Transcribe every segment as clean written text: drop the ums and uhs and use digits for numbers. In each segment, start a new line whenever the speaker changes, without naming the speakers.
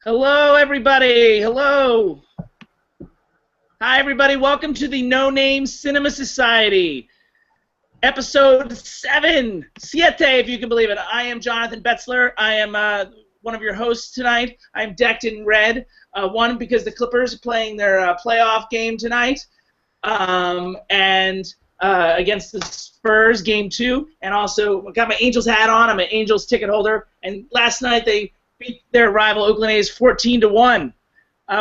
Hello, everybody. Hello. Hi, everybody. Welcome to the No Name Cinema Society, episode 7, Siete, if you can believe it. I am Jonathan Betzler. I am one of your hosts tonight. I'm decked in red. One, because the Clippers are playing their playoff game tonight, and against the Spurs, game 2. And also, got my Angels hat on. I'm an Angels ticket holder. And last night, they beat their rival Oakland A's 14-1,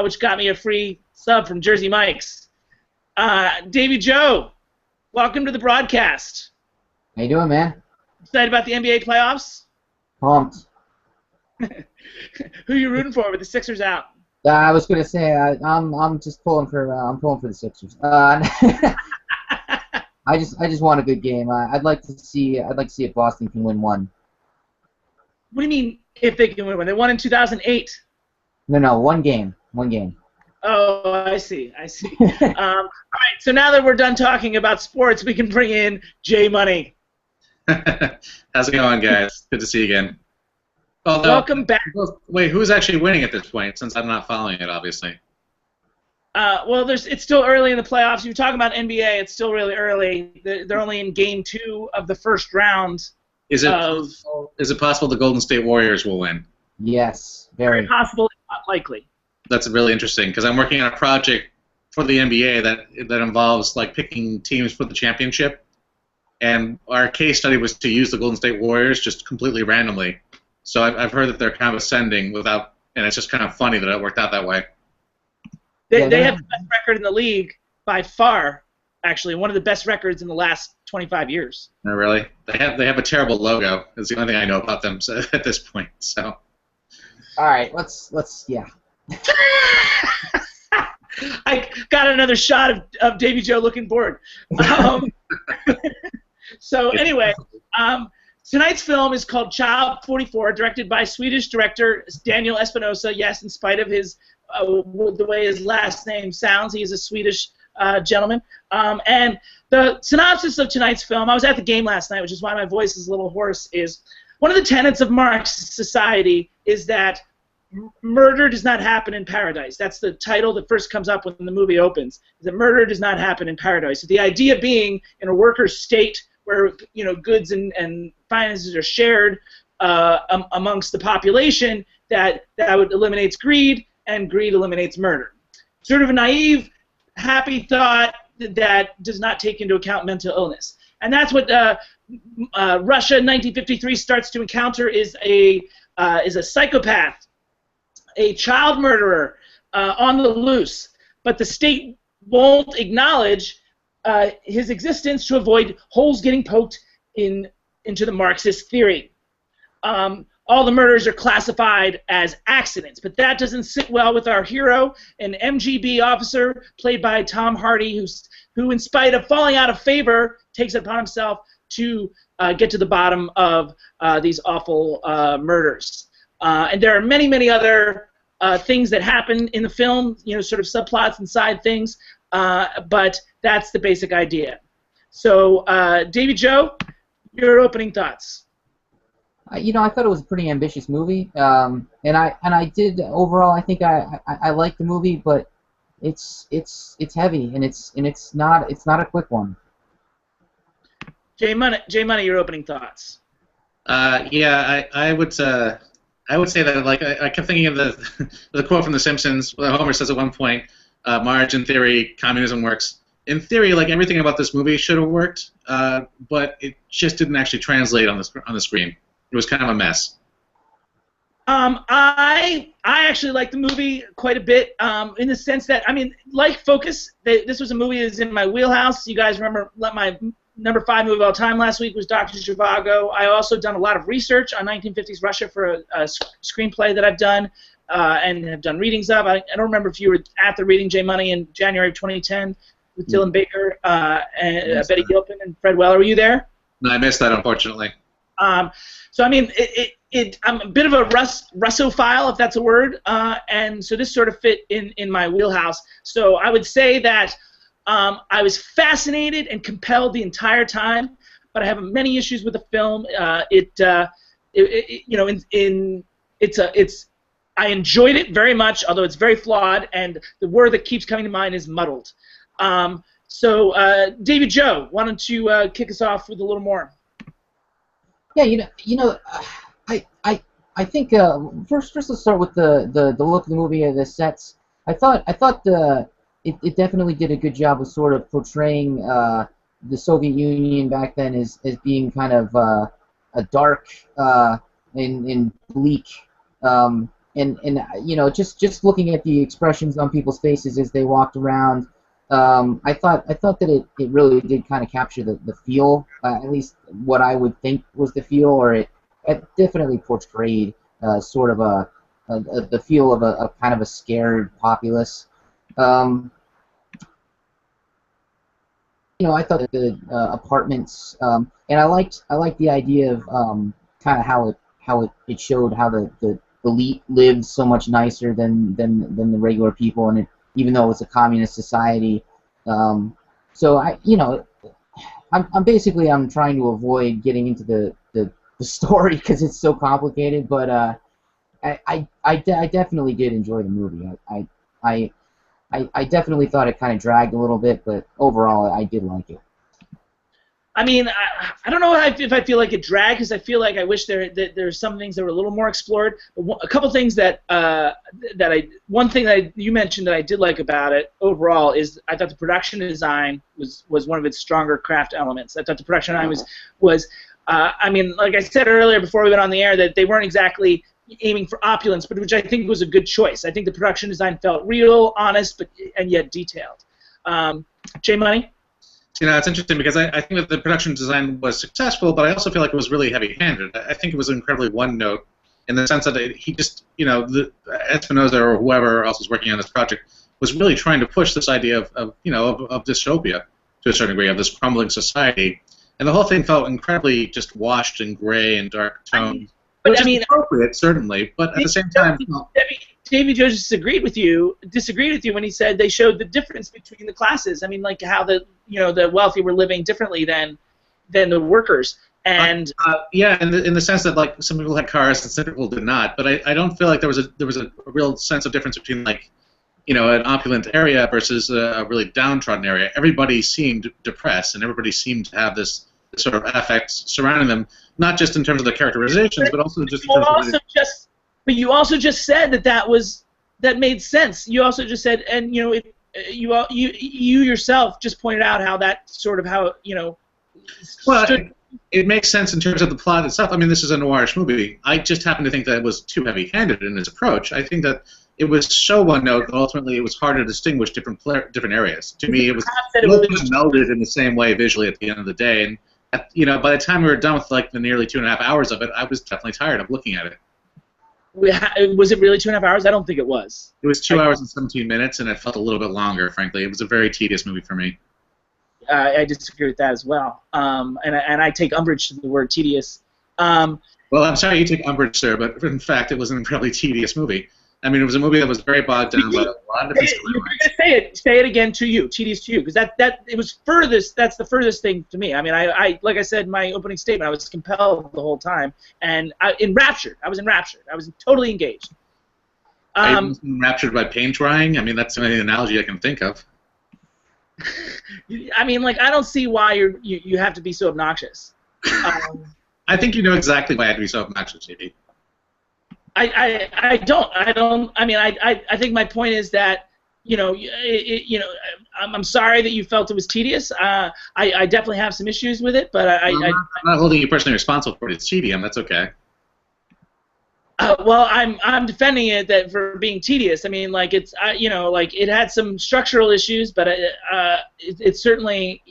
which got me a free sub from Jersey Mike's. Davie Jo, welcome to the broadcast.
How you doing, man?
Excited about the NBA playoffs?
Pumped.
Who are you rooting for with the Sixers out?
I was gonna say I'm just pulling for the Sixers. I just want a good game. I'd like to see if Boston can win one.
What do you mean if they can win one? They won in 2008.
No, one game. One game.
Oh, I see. All right, so now that we're done talking about sports, we can bring in J Money.
How's it going, guys? Good to see you again. Although,
welcome back.
Wait, who's actually winning at this point, since I'm not following it, obviously?
Well, it's still early in the playoffs. You're talking about NBA, it's still really early. They're only in game 2 of the first round.
Is it possible the Golden State Warriors will win?
Yes, very
possible, not likely.
That's really interesting, because I'm working on a project for the NBA that involves like picking teams for the championship, and our case study was to use the Golden State Warriors just completely randomly. So I've heard that they're kind of ascending without, and it's just kind of funny that it worked out that way.
They have the best record in the league by far, actually, one of the best records in the last 25 years.
No, really? They have a terrible logo. Is the only thing I know about them at this point. So.
All right, let's yeah.
I got another shot of Davie Jo looking bored. So anyway, tonight's film is called Child 44, directed by Swedish director Daniel Espinosa. Yes, in spite of his the way his last name sounds, he is a Swedish gentleman. And the synopsis of tonight's film, I was at the game last night, which is why my voice is a little hoarse, is one of the tenets of Marxist society is that murder does not happen in paradise. That's the title that first comes up when the movie opens, is that murder does not happen in paradise. So the idea being in a worker state where goods and finances are shared amongst the population, that eliminates greed, and greed eliminates murder. Sort of a naive, happy thought that does not take into account mental illness. And that's what Russia in 1953 starts to encounter is a psychopath, a child murderer on the loose, but the state won't acknowledge his existence to avoid holes getting poked into the Marxist theory. All the murders are classified as accidents, but that doesn't sit well with our hero, an MGB officer played by Tom Hardy, who in spite of falling out of favor, takes it upon himself to get to the bottom of these awful murders. And there are many, many other things that happen in the film, sort of subplots and side things, but that's the basic idea. So, Davie Jo, your opening thoughts.
I thought it was a pretty ambitious movie, and I did overall. I think I liked the movie, but it's heavy and it's not a quick one.
J Money, your opening thoughts.
Yeah, I would say that I kept thinking of the quote from The Simpsons where Homer says at one point, "Marge, in theory, communism works." In theory, everything about this movie should have worked, but it just didn't actually translate on the screen. It was kind of a mess.
I actually liked the movie quite a bit in the sense that, like Focus, this was a movie that was in my wheelhouse. You guys remember my number 5 movie of all time last week was Dr. Zhivago. I also done a lot of research on 1950s Russia for a screenplay that I've done and have done readings of. I don't remember if you were at the reading, J Money, in January of 2010 with Dylan Baker and Betty Gilpin and Fred Weller. Were you there?
No, I missed that, unfortunately.
So I'm a bit of a Russophile, if that's a word, and so this sort of fit in my wheelhouse. So I would say that I was fascinated and compelled the entire time, but I have many issues with the film. It's I enjoyed it very much, although it's very flawed, and the word that keeps coming to mind is muddled. So, Davie Jo, why don't you kick us off with a little more?
Yeah, I think first let's start with the look of the movie and the sets. I thought it definitely did a good job of sort of portraying the Soviet Union back then as being kind of a dark and bleak. And just looking at the expressions on people's faces as they walked around, I thought that it really did kind of capture the feel, at least what I would think was the feel, or it definitely portrayed sort of the feel of a kind of a scared populace. I thought that the apartments, and I liked the idea of kind of how it showed how the elite lived so much nicer than the regular people, and even though it's a communist society. So I'm basically trying to avoid getting into the story because it's so complicated, but I definitely did enjoy the movie. I definitely thought it kind of dragged a little bit, but overall I did like it.
I mean, I don't know if I feel like it dragged, because I feel like I wish there's some things that were a little more explored. A couple things one thing that you mentioned that I did like about it overall is I thought the production design was one of its stronger craft elements. I thought the production design was I mean, like I said earlier before we went on the air, that they weren't exactly aiming for opulence, but which I think was a good choice. I think the production design felt real, honest, and yet detailed. J Money?
It's interesting because I think that the production design was successful, but I also feel like it was really heavy-handed. I think it was incredibly one-note in the sense that he just, the Espinosa or whoever else was working on this project was really trying to push this idea of dystopia to a certain degree, of this crumbling society, and the whole thing felt incredibly just washed and gray and dark tone. Which is appropriate, certainly, but at the same time,
Davie Jo disagreed with you when he said they showed the difference between the classes. I mean, like how the wealthy were living differently than the workers. And
yeah, in the sense that like some people had cars and some people did not. But I don't feel like there was a real sense of difference between like an opulent area versus a really downtrodden area. Everybody seemed depressed, and everybody seemed to have this sort of affect surrounding them, not just in terms of the characterizations, but also just in terms of
But you also just said that made sense. You also just said, and you yourself just pointed out how that sort of
Well, it makes sense in terms of the plot itself. I mean, this is a noirish movie. I just happen to think that it was too heavy-handed in its approach. I think that it was so one-note that ultimately it was hard to distinguish different areas. To me, it was melded in the same way visually at the end of the day. And by the time we were done with like the nearly 2.5 hours of it, I was definitely tired of looking at it.
Was it really 2.5 hours? I don't think it was.
It was 2 hours and 17 minutes, and it felt a little bit longer, frankly. It was a very tedious movie for me.
I disagree with that as well. And I take umbrage to the word tedious.
Well, I'm sorry you take umbrage, sir, but in fact, it was an incredibly tedious movie. I mean, it was a movie that was very bogged down by a lot of different storylines.
Say it again to you, tedious to you, because it was furthest. That's the furthest thing to me. I mean, I like I said in my opening statement, I was compelled the whole time, and enraptured. I was enraptured. I was totally engaged.
Are you enraptured by paint drying? I mean, that's the only analogy I can think of.
I mean, like, I don't see why you have to be so obnoxious.
I think you know exactly why I have to be so obnoxious, JD.
I don't. I mean, I think my point is that I'm sorry that you felt it was tedious. I definitely have some issues with it, but I'm
not holding you personally responsible for it. It's tedium. That's okay.
Well, I'm defending it for being tedious. I mean, like it had some structural issues, but it certainly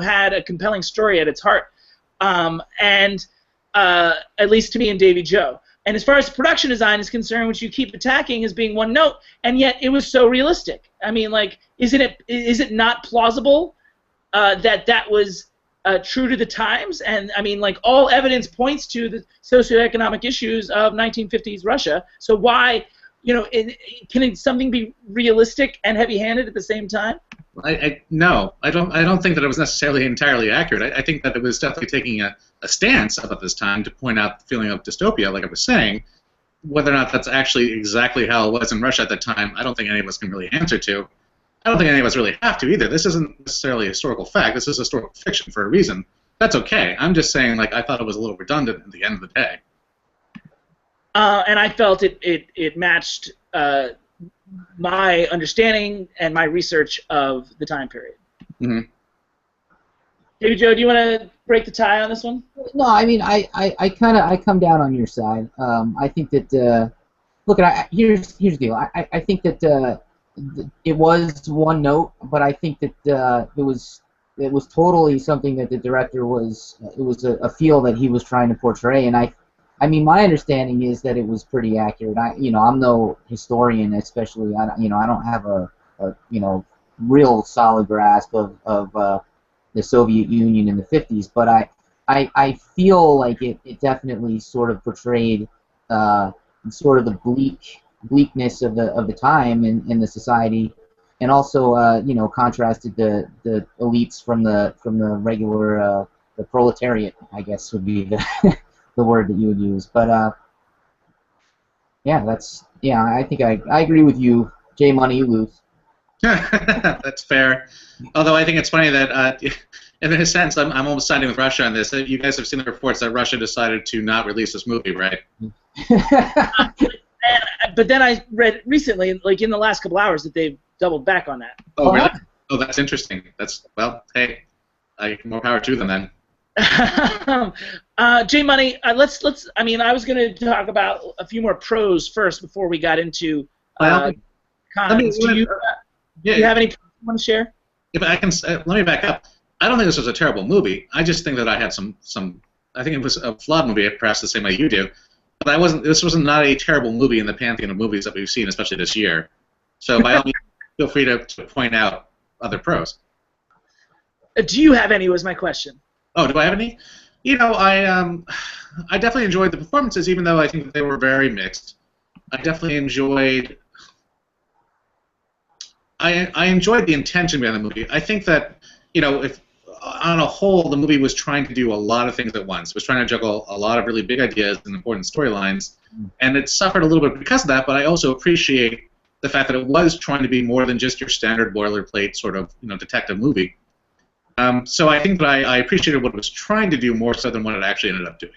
had a compelling story at its heart, and at least to me and Davie Jo. And as far as production design is concerned, which you keep attacking as being one note, and yet it was so realistic. I mean, like, is it not plausible that was true to the times? And I mean, like, all evidence points to the socioeconomic issues of 1950s Russia. So why, can something be realistic and heavy-handed at the same time?
No, I don't think that it was necessarily entirely accurate. I think that it was definitely taking a stance about this time to point out the feeling of dystopia, like I was saying. whether or not that's actually exactly how it was in Russia at the time, I don't think any of us can really answer to. I don't think any of us really have to either. This isn't necessarily a historical fact. This is historical fiction for a reason. That's okay. I'm just saying, like, I thought it was a little redundant at the end of the day.
And I felt it matched my understanding and my research of the time period.
Mm-hmm.
Davie Jo, do you want to break the tie on this one?
No, I mean, I come down on your side. I think that look, here's the deal. I think that it was one note, but I think that it was totally something that the director was. It was a feel that he was trying to portray, and I mean, my understanding is that it was pretty accurate. I'm no historian, especially. I don't have a real solid grasp of the Soviet Union in the 50s, but I feel like it definitely sort of portrayed sort of the bleakness of the time in the society, and also contrasted the elites from the regular the proletariat, I guess would be the the word that you would use. But I think I agree with you. J Money, you lose.
That's fair. Although I think it's funny that, in a sense, I'm almost siding with Russia on this. You guys have seen the reports that Russia decided to not release this movie, right?
But then I read recently, like in the last couple hours, that they've doubled back on that.
Oh, really? Oh, that's interesting. Hey, more power to them then.
J Money, let's. I mean, I was going to talk about a few more pros first before we got into cons. Do you have any you want to share?
If I can, let me back up. I don't think this was a terrible movie. I just think that I had some. I think it was a flawed movie, perhaps the same way you do. But this was not a terrible movie in the pantheon of movies that we've seen, especially this year. So by all means, feel free to point out other pros.
Do you have any? Was my question.
Oh, do I have any? I definitely enjoyed the performances, even though I think they were very mixed. I definitely enjoyed. I enjoyed the intention behind the movie. I think that, if on a whole the movie was trying to do a lot of things at once. It was trying to juggle a lot of really big ideas and important storylines, and it suffered a little bit because of that, but I also appreciate the fact that it was trying to be more than just your standard boilerplate sort of, detective movie. So I think that I appreciated what it was trying to do more so than what it actually ended up doing.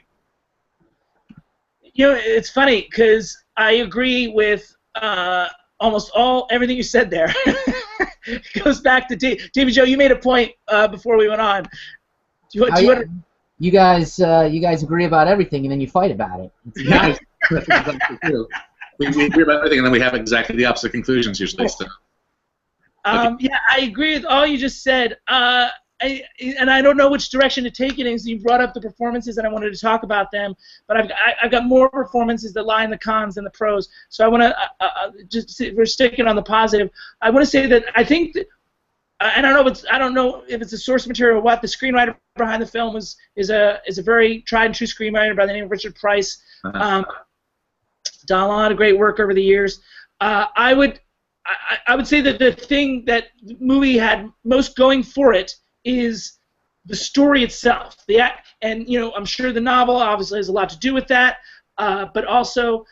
It's funny because I agree with almost everything you said there. It goes back to Davie Jo. You made a point before we went on.
You guys agree about everything and then you fight about it.
That's exactly true. We agree about everything and then we have exactly the opposite conclusions usually. So.
Yeah, I agree with all you just said. And I don't know which direction to take it in. So you brought up the performances, and I wanted to talk about them. But I've got more performances that lie in the cons than the pros. So I want to we're sticking on the positive. I want to say that I think that, and I don't know if it's a source material or what. The screenwriter behind the film is a very tried and true screenwriter by the name of Richard Price. Done a lot of great work over the years. I would say that the thing that the movie had most going for it is the story itself. And I'm sure the novel obviously has a lot to do with that, but also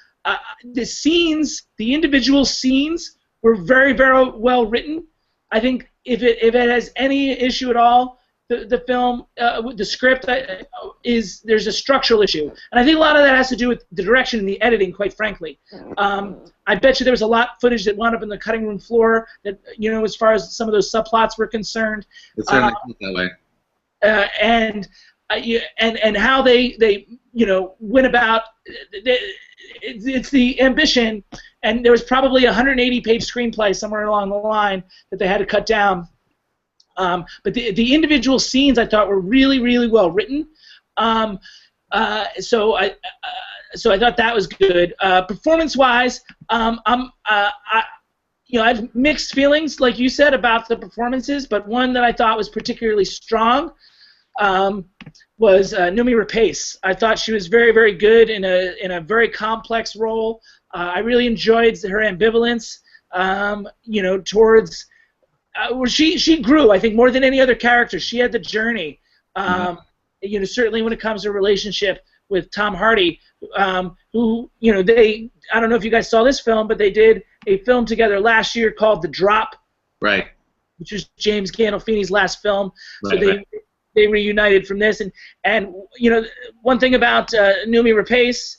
the scenes, the individual scenes, were very, very well written. I think if it has any issue at all, the film, the script there's a structural issue, and I think a lot of that has to do with the direction and the editing. Quite frankly, I bet you there was a lot of footage that wound up in the cutting room floor. That as far as some of those subplots were concerned,
it's certainly that way.
And how they went about. It's the ambition, and there was probably a 180-page screenplay somewhere along the line that they had to cut down. But the individual scenes I thought were really, really well written. So I thought that was good. Performance-wise, I have mixed feelings, like you said, about the performances. But one that I thought was particularly strong was Noomi Rapace. I thought she was very, very good in a very complex role. I really enjoyed her ambivalence, towards. She grew, I think, more than any other character. She had the journey. Certainly when it comes to relationship with Tom Hardy, who, I don't know if you guys saw this film, but they did a film together last year called The Drop,
Right.
which was James Gandolfini's last film.
Right,
So they reunited from this, and one thing about Noomi Rapace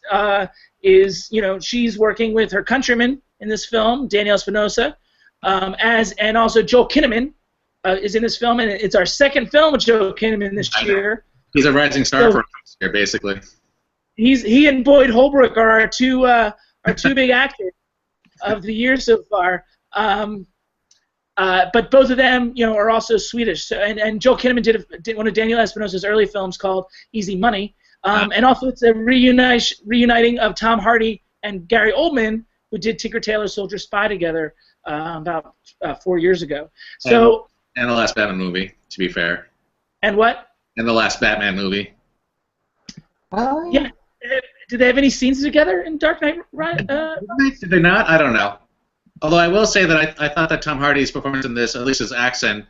is she's working with her countryman in this film, Daniel Espinosa, and also Joel Kinnaman is in this film, and it's our second film with Joel Kinnaman this year.
He's a rising star for us here, basically.
He and Boyd Holbrook are our two big actors of the year so far. But both of them, are also Swedish. So, and Joel Kinnaman did one of Daniel Espinosa's early films called Easy Money. And also it's a reuniting of Tom Hardy and Gary Oldman, who did Tinker Tailor Soldier Spy together about 4 years ago. So
and the last Batman movie, to be fair.
And what?
And the last Batman movie.
Yeah. Did they have any scenes together in Dark Knight?
Did they not? I don't know. Although I will say that I thought that Tom Hardy's performance in this, at least his accent,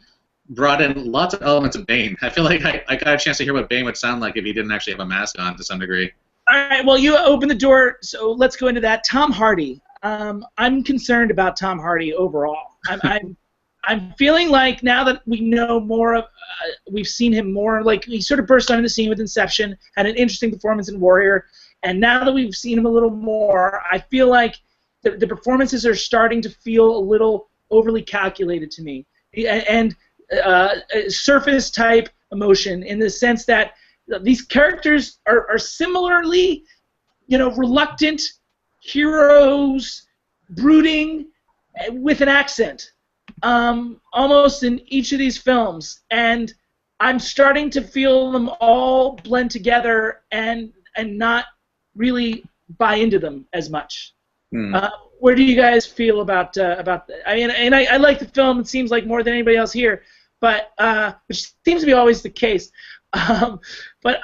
brought in lots of elements of Bane. I feel like I got a chance to hear what Bane would sound like if he didn't actually have a mask on to some degree.
All right, well, you opened the door, so let's go into that. Tom Hardy. I'm concerned about Tom Hardy overall. I'm feeling like now that we know more of, we've seen him more, like he sort of burst onto the scene with Inception, had an interesting performance in Warrior, and now that we've seen him a little more, I feel like the performances are starting to feel a little overly calculated to me, and surface type emotion in the sense that these characters are similarly, reluctant heroes, brooding, with an accent, almost in each of these films, and I'm starting to feel them all blend together and not really buy into them as much. Where do you guys feel about that? I mean, and I like the film. It seems like more than anybody else here, but which seems to be always the case. But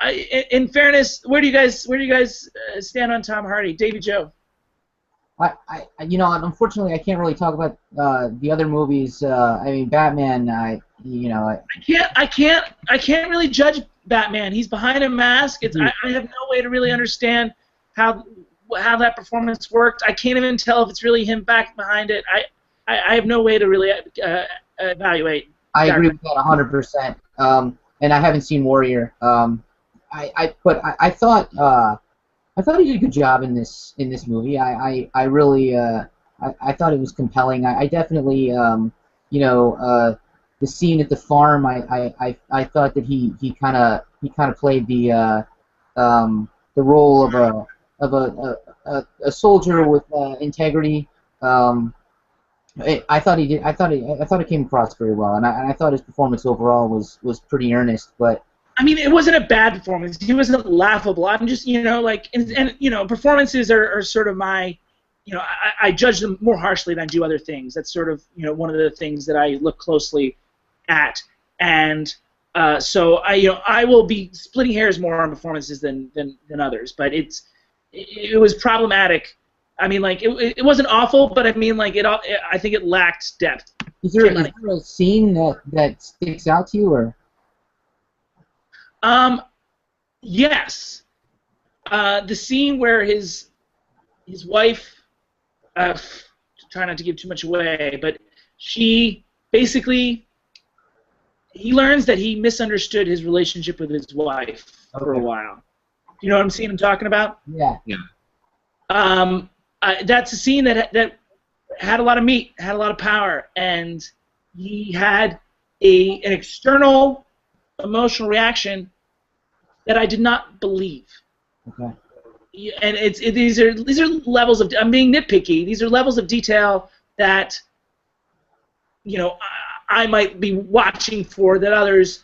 in fairness, where do you guys stand on Tom Hardy, Davie Jo?
Unfortunately, I can't really talk about the other movies. I mean, Batman. I can't really judge Batman. He's behind a mask. I have no way to really understand how that performance worked. I can't even tell if it's really him back behind it. I have no way to really evaluate. I agree with that 100%. And I haven't seen Warrior. But I thought he did a good job in this movie. I really I thought it was compelling. I definitely the scene at the farm. I thought that he kind of played the role of a soldier with integrity. I thought he did. I thought it came across very well, and I thought his performance overall was pretty earnest. But
I mean, it wasn't a bad performance. He wasn't laughable. I'm just and performances are sort of my, I judge them more harshly than I do other things. That's sort of one of the things that I look closely at, and so I will be splitting hairs more on performances than others. But it was problematic. I mean, like it wasn't awful, but I mean, like I think it lacked depth.
Is there a scene that sticks out to you, or?
Yes. The scene where his wife, try not to give too much away, but he learns that he misunderstood his relationship with his wife for a while. You know what I'm talking about?
Yeah.
Yeah.
That's a scene that had a lot of meat, had a lot of power, and he had an external emotional reaction that I did not believe.
Okay.
And these are levels of, I'm being nitpicky. These are levels of detail that I might be watching for that others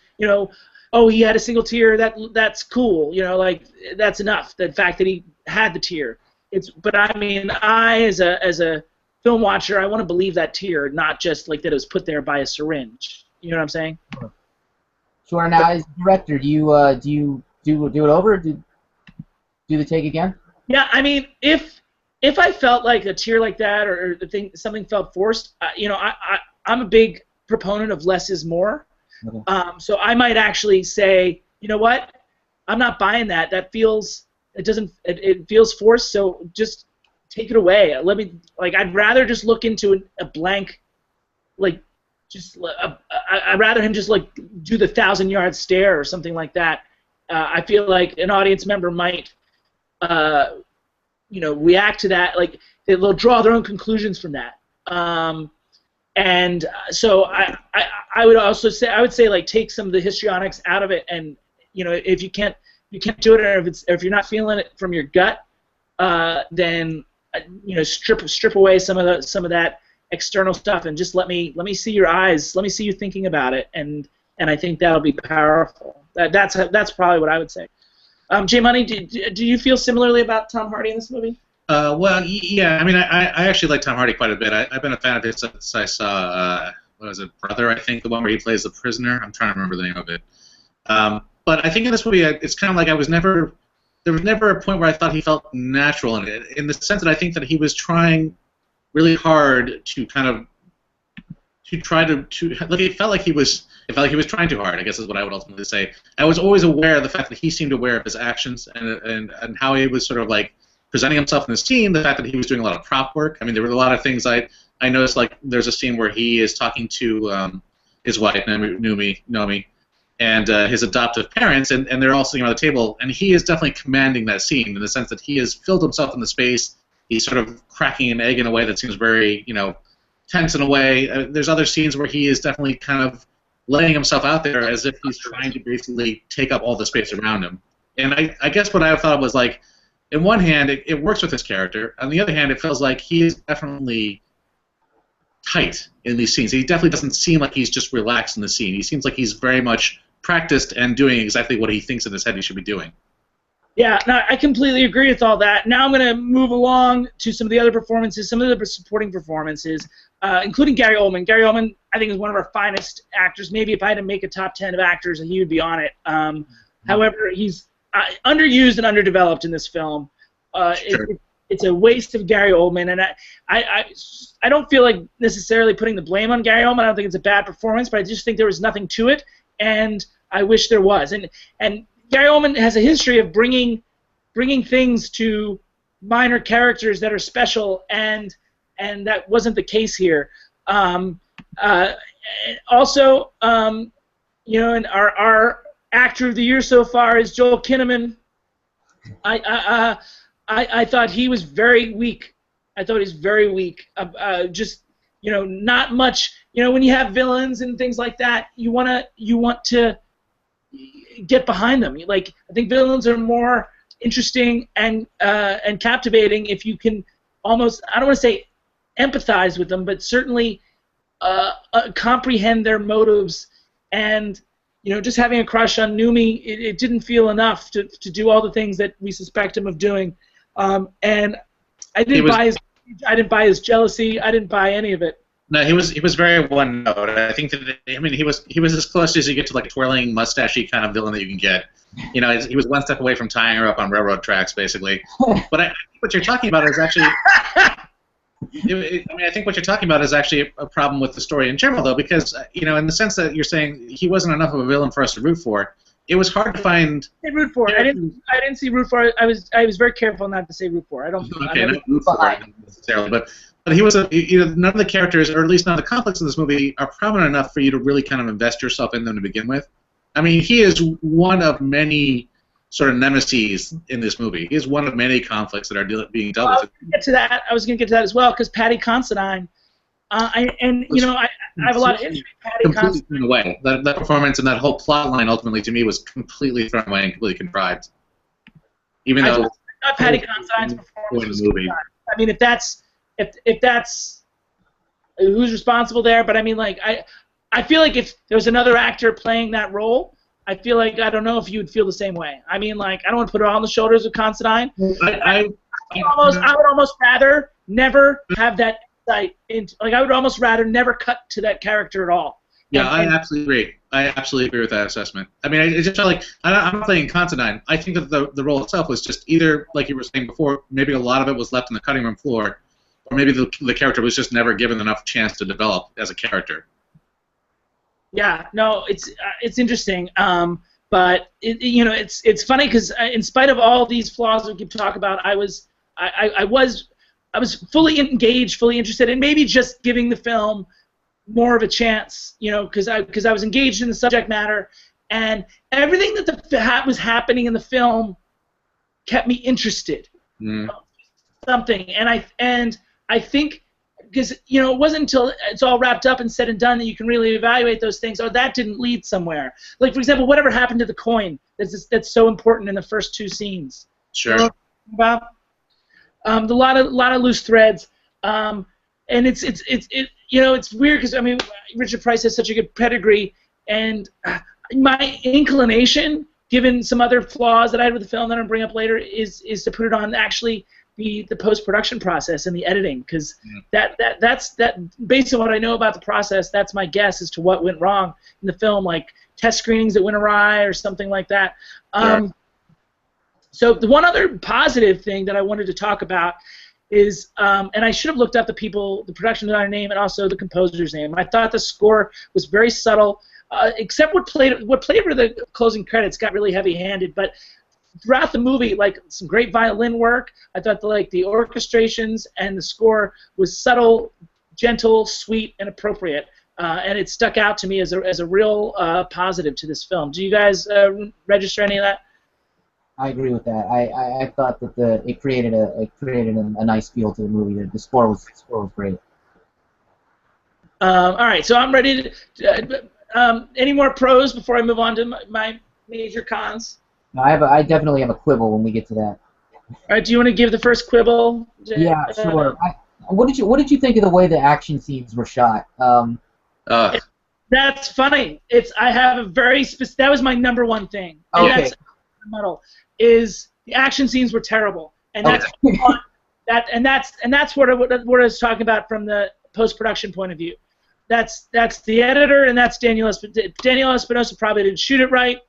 oh, he had a single tear. That's cool. Like that's enough. The fact that he had the tear. But I mean, I as a film watcher, I want to believe that tear, not just like that it was put there by a syringe. You know what I'm saying?
Sure. Now, as director, do you do it over? Do the take again?
Yeah. I mean, if I felt like a tear like that or something felt forced, I'm a big proponent of less is more. Okay. So I might actually say, you know what? I'm not buying that. That feels It doesn't. It feels forced. So just take it away. Let me. Like, I'd rather just look into a blank. Like, I'd rather him just like do the 1,000-yard stare or something like that. I feel like an audience member might, react to that. Like, they'll draw their own conclusions from that. And so I would say like take some of the histrionics out of it, and if you can't do it, or if you're not feeling it from your gut, then strip away some of that external stuff, and just let me see your eyes, let me see you thinking about it, and I think that'll be powerful. That's probably what I would say. J Money, do you feel similarly about Tom Hardy in this movie?
Well, yeah. I mean, I actually like Tom Hardy quite a bit. I've been a fan of his since I saw what was it, Brother? I think the one where he plays the prisoner. I'm trying to remember the name of it. But I think in this movie, it's kind of like there was never a point where I thought he felt natural in it, in the sense that I think that he was trying really hard to kind of try to like it felt like he was trying too hard, I guess is what I would ultimately say. I was always aware of the fact that he seemed aware of his actions and how he was sort of like presenting himself in the scene, the fact that he was doing a lot of prop work. I mean, there were a lot of things I noticed, like there's a scene where he is talking to his wife, Noomi, and his adoptive parents, and they're all sitting around the table, and he is definitely commanding that scene in the sense that he has filled himself in the space. He's sort of cracking an egg in a way that seems very, tense in a way. There's other scenes where he is definitely kind of laying himself out there as if he's trying to basically take up all the space around him. And I guess what I thought was like, in one hand, it works with his character. On the other hand, it feels like he is definitely tight in these scenes. He definitely doesn't seem like he's just relaxed in the scene. He seems like he's very much practiced and doing exactly what he thinks in his head he should be doing.
Yeah, no, I completely agree with all that. Now I'm going to move along to some of the other performances, some of the supporting performances, including Gary Oldman. Gary Oldman, I think, is one of our finest actors. Maybe if I had to make a top 10 of actors, he would be on it. However, he's underused and underdeveloped in this film.
Sure.
It's a waste of Gary Oldman, and I don't feel like necessarily putting the blame on Gary Oldman. I don't think it's a bad performance, but I just think there was nothing to it, and I wish there was. And Gary Oldman has a history of bringing things to minor characters that are special, and that wasn't the case here. Also, and our actor of the year so far is Joel Kinnaman. I thought he was very weak. I thought he's very weak. Not much. When you have villains and things like that, you want to get behind them. Like, I think villains are more interesting and captivating if you can almost, I don't want to say empathize with them, but certainly comprehend their motives. And just having a crush on Noomi, it didn't feel enough to do all the things that we suspect him of doing. And I didn't buy his jealousy. I didn't buy any of it.
No, he was very one note. I think that he was as close as you get to like a twirling mustachey kind of villain that you can get. He was one step away from tying her up on railroad tracks, basically. But I think what you're talking about is actually. I think what you're talking about is actually a problem with the story in general, though, because in the sense that you're saying he wasn't enough of a villain for us to root for. It was hard to find.
Root for. I didn't see root for. I was very careful not to say root for. I don't.
Okay, not root for necessarily, but he was none of the characters, or at least none of the conflicts in this movie, are prominent enough for you to really kind of invest yourself in them to begin with. I mean, he is one of many sort of nemeses in this movie. He is one of many conflicts that are being dealt with.
I was going to get to that as well, because Patty Considine. I have a lot of history.
Completely thrown away. That performance and that whole plot line ultimately to me was completely thrown away and completely contrived. Even though
I thought Patty Considine's performance was good. I mean, if that's who's responsible there, but I mean, like I feel like if there was another actor playing that role, I feel like I don't know if you would feel the same way. I mean, like, I don't want to put it all on the shoulders of Considine. I would almost rather never have that. I would almost rather never cut to that character at all.
Yeah, I absolutely agree. I absolutely agree with that assessment. I mean, it's just like I'm not playing Considine. I think that the role itself was just either, like you were saying before, maybe a lot of it was left on the cutting room floor, or maybe the character was just never given enough chance to develop as a character.
Yeah, no, it's interesting. But it's funny because in spite of all these flaws we keep talking about, I was fully engaged, fully interested, and maybe just giving the film more of a chance, because I was engaged in the subject matter, and everything that was happening in the film kept me interested. Something, and I think because it wasn't until it's all wrapped up and said and done that you can really evaluate those things. Oh, that didn't lead somewhere. Like, for example, whatever happened to the coin that's so important in the first two scenes.
Sure.
About a lot of loose threads, and it's weird because Richard Price has such a good pedigree, and my inclination, given some other flaws that I had with the film that I'm gonna bring up later, is to put it on actually the post-production process and the editing, because that's based on what I know about the process, that's my guess as to what went wrong in the film, like test screenings that went awry or something like that. So the one other positive thing that I wanted to talk about is, and I should have looked up the production designer name and also the composer's name. I thought the score was very subtle, except what played over the closing credits got really heavy-handed, but throughout the movie, like, some great violin work. I thought the orchestrations and the score was subtle, gentle, sweet, and appropriate, and it stuck out to me as a real positive to this film. Do you guys register any of that?
I agree with that. I thought that it created a nice feel to the movie. The score was great.
All right, so I'm ready to. Any more pros before I move on to my major cons?
No, I definitely have a quibble when we get to that.
All right, do you want to give the first quibble?
Yeah, sure. What did you think of the way the action scenes were shot?
That's funny. I have a very that was my number one thing.
Okay.
Is the action scenes were terrible, and that's that's what I was talking about from the post-production point of view. That's the editor, and that's Daniel Espinosa. Daniel Espinosa probably didn't shoot it right,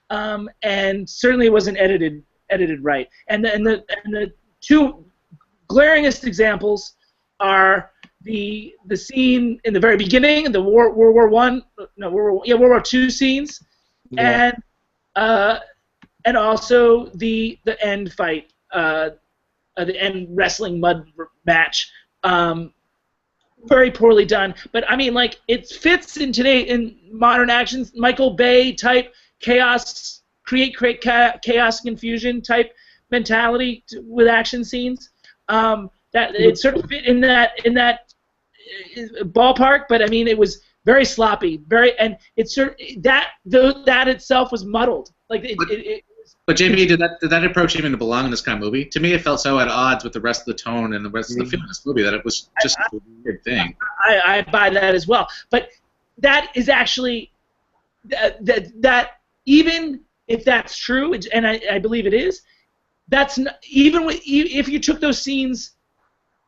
and certainly it wasn't edited right. And the two glaringest examples are the scene in the very beginning, the World War II scenes, and also the end fight, the end wrestling mud match. Very poorly done, but I mean, like, it fits in modern actions, Michael Bay type chaos, create chaos confusion type mentality with action scenes. That it sort of fit in that ballpark, but I mean, it was very sloppy, and it's that itself was muddled. Like
But JP, did that approach even belong in this kind of movie? To me, it felt so at odds with the rest of the tone and the rest of the feel of this movie that it was just a weird thing.
I buy that as well. But that is actually that even if that's true, and I believe it is, that's not, if you took those scenes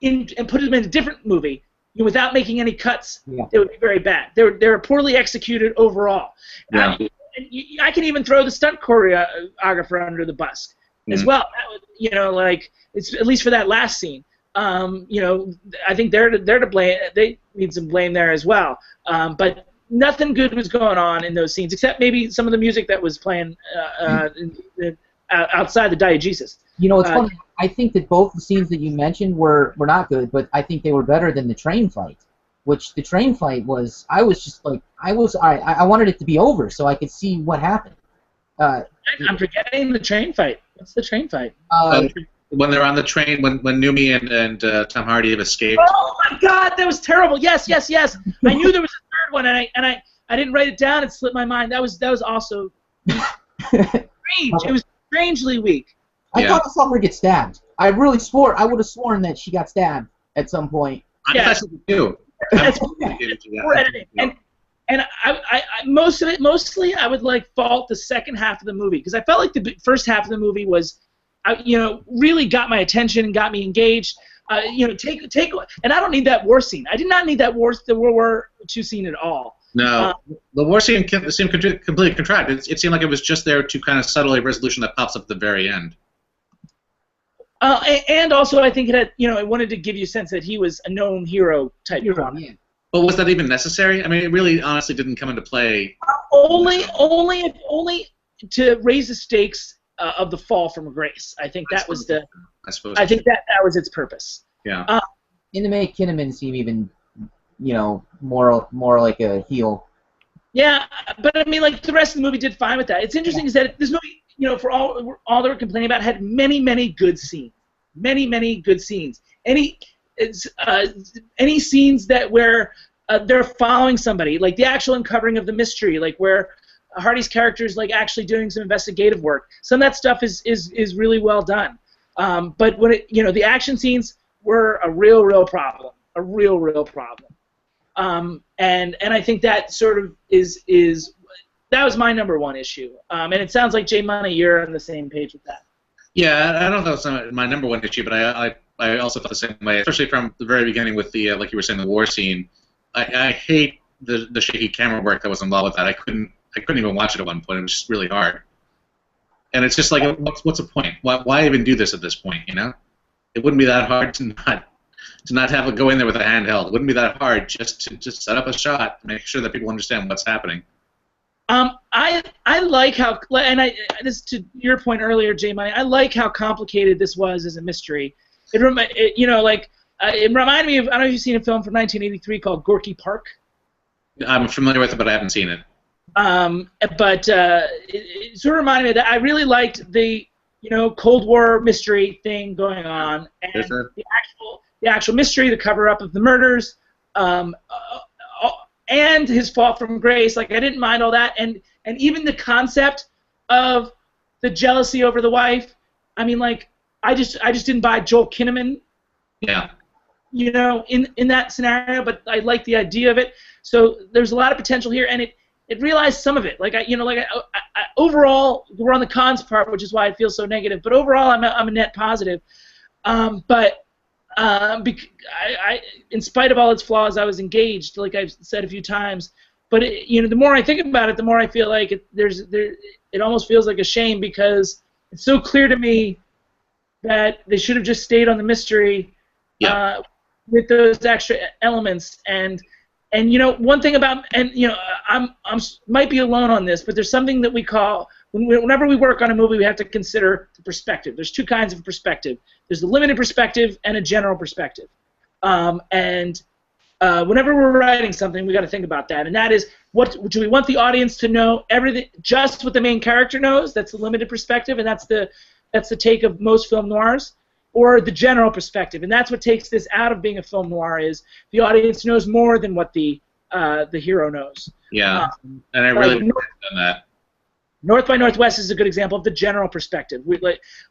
and put them in a different movie, without making any cuts, they would be very bad. They were poorly executed overall.
Yeah.
I can even throw the stunt choreographer under the bus as well. Like, it's at least for that last scene. I think they're to blame. They need some blame there as well. But nothing good was going on in those scenes, except maybe some of the music that was playing outside the diegesis.
It's funny. I think that both the scenes that you mentioned were not good, but I think they were better than the train fight. Which the train fight was, I wanted it to be over so I could see what happened.
I'm forgetting the train fight. What's the train fight?
When they're on the train, when Noomi and Tom Hardy have escaped.
Oh my God, that was terrible. Yes. I knew there was a third one, and I didn't write it down. It slipped my mind. That was also strange. It was strangely weak.
I thought I saw her get stabbed. I would have sworn that she got stabbed at some point.
I thought she did too.
Editing. And I mostly I would fault the second half of the movie, because I felt like the first half of the movie was, really got my attention and got me engaged. Take and I don't need that war scene. I did not need the World War II scene at all.
No, the war scene seemed completely contrived. It seemed like it was just there to kind of settle a resolution that pops up at the very end.
And also, I think it had, it wanted to give you a sense that he was a known hero type.
Yeah.
But was that even necessary? I mean, it really, honestly, didn't come into play.
Only to raise the stakes of the fall from grace. I think that was the. I think that was its purpose.
Yeah.
And to make Kinnaman seem even, more like a heel.
Yeah, but I mean, like the rest of the movie did fine with that. It's interesting is that this movie, for all they were complaining about, had many good scenes, many good scenes. Any scenes that where they're following somebody, like the actual uncovering of the mystery, like where Hardy's character is like actually doing some investigative work. Some of that stuff is really well done. But when the action scenes were a real problem, and I think that sort of that was my number one issue. And it sounds like J Money, you're on the same page with that.
Yeah, I don't know if it's my number one issue, but I also felt the same way, especially from the very beginning with the like you were saying, the war scene. I hate the shaky camera work that was involved with that. I couldn't even watch it at one point. It was just really hard. And it's just like, what's the point? Why even do this at this point? It wouldn't be that hard to not have it go in there with a handheld. It wouldn't be that hard just to set up a shot to make sure that people understand what's happening.
I like how, and this to your point earlier, J Money. I like how complicated this was as a mystery. It reminded me of, I don't know if you've seen a film from 1983 called Gorky Park.
I'm familiar with it, but I haven't seen it.
But it sort of reminded me of that. I really liked the Cold War mystery thing going on, and the actual mystery, the cover-up of the murders, and his fall from grace. Like, I didn't mind all that, and even the concept of the jealousy over the wife. I mean, like, I just didn't buy Joel Kinnaman.
Yeah.
In that scenario, but I like the idea of it. So there's a lot of potential here, and it realized some of it. Like I overall, we're on the cons part, which is why I feel so negative. But overall, I'm a net positive. In spite of all its flaws, I was engaged, like I've said a few times. But the more I think about it, the more I feel like it almost feels like a shame, because it's so clear to me that they should have just stayed on the mystery with those extra elements. And one thing about, and I'm might be alone on this, but there's something that we call, whenever we work on a movie, we have to consider the perspective. There's two kinds of perspective. There's the limited perspective and a general perspective. Whenever we're writing something, we got to think about that. And that is, what do we want the audience to know? Everything, just what the main character knows. That's the limited perspective, and that's the take of most film noirs. Or the general perspective, and that's what takes this out of being a film noir, is the audience knows more than what the hero knows.
Yeah, and I really done that.
North by Northwest is a good example of the general perspective.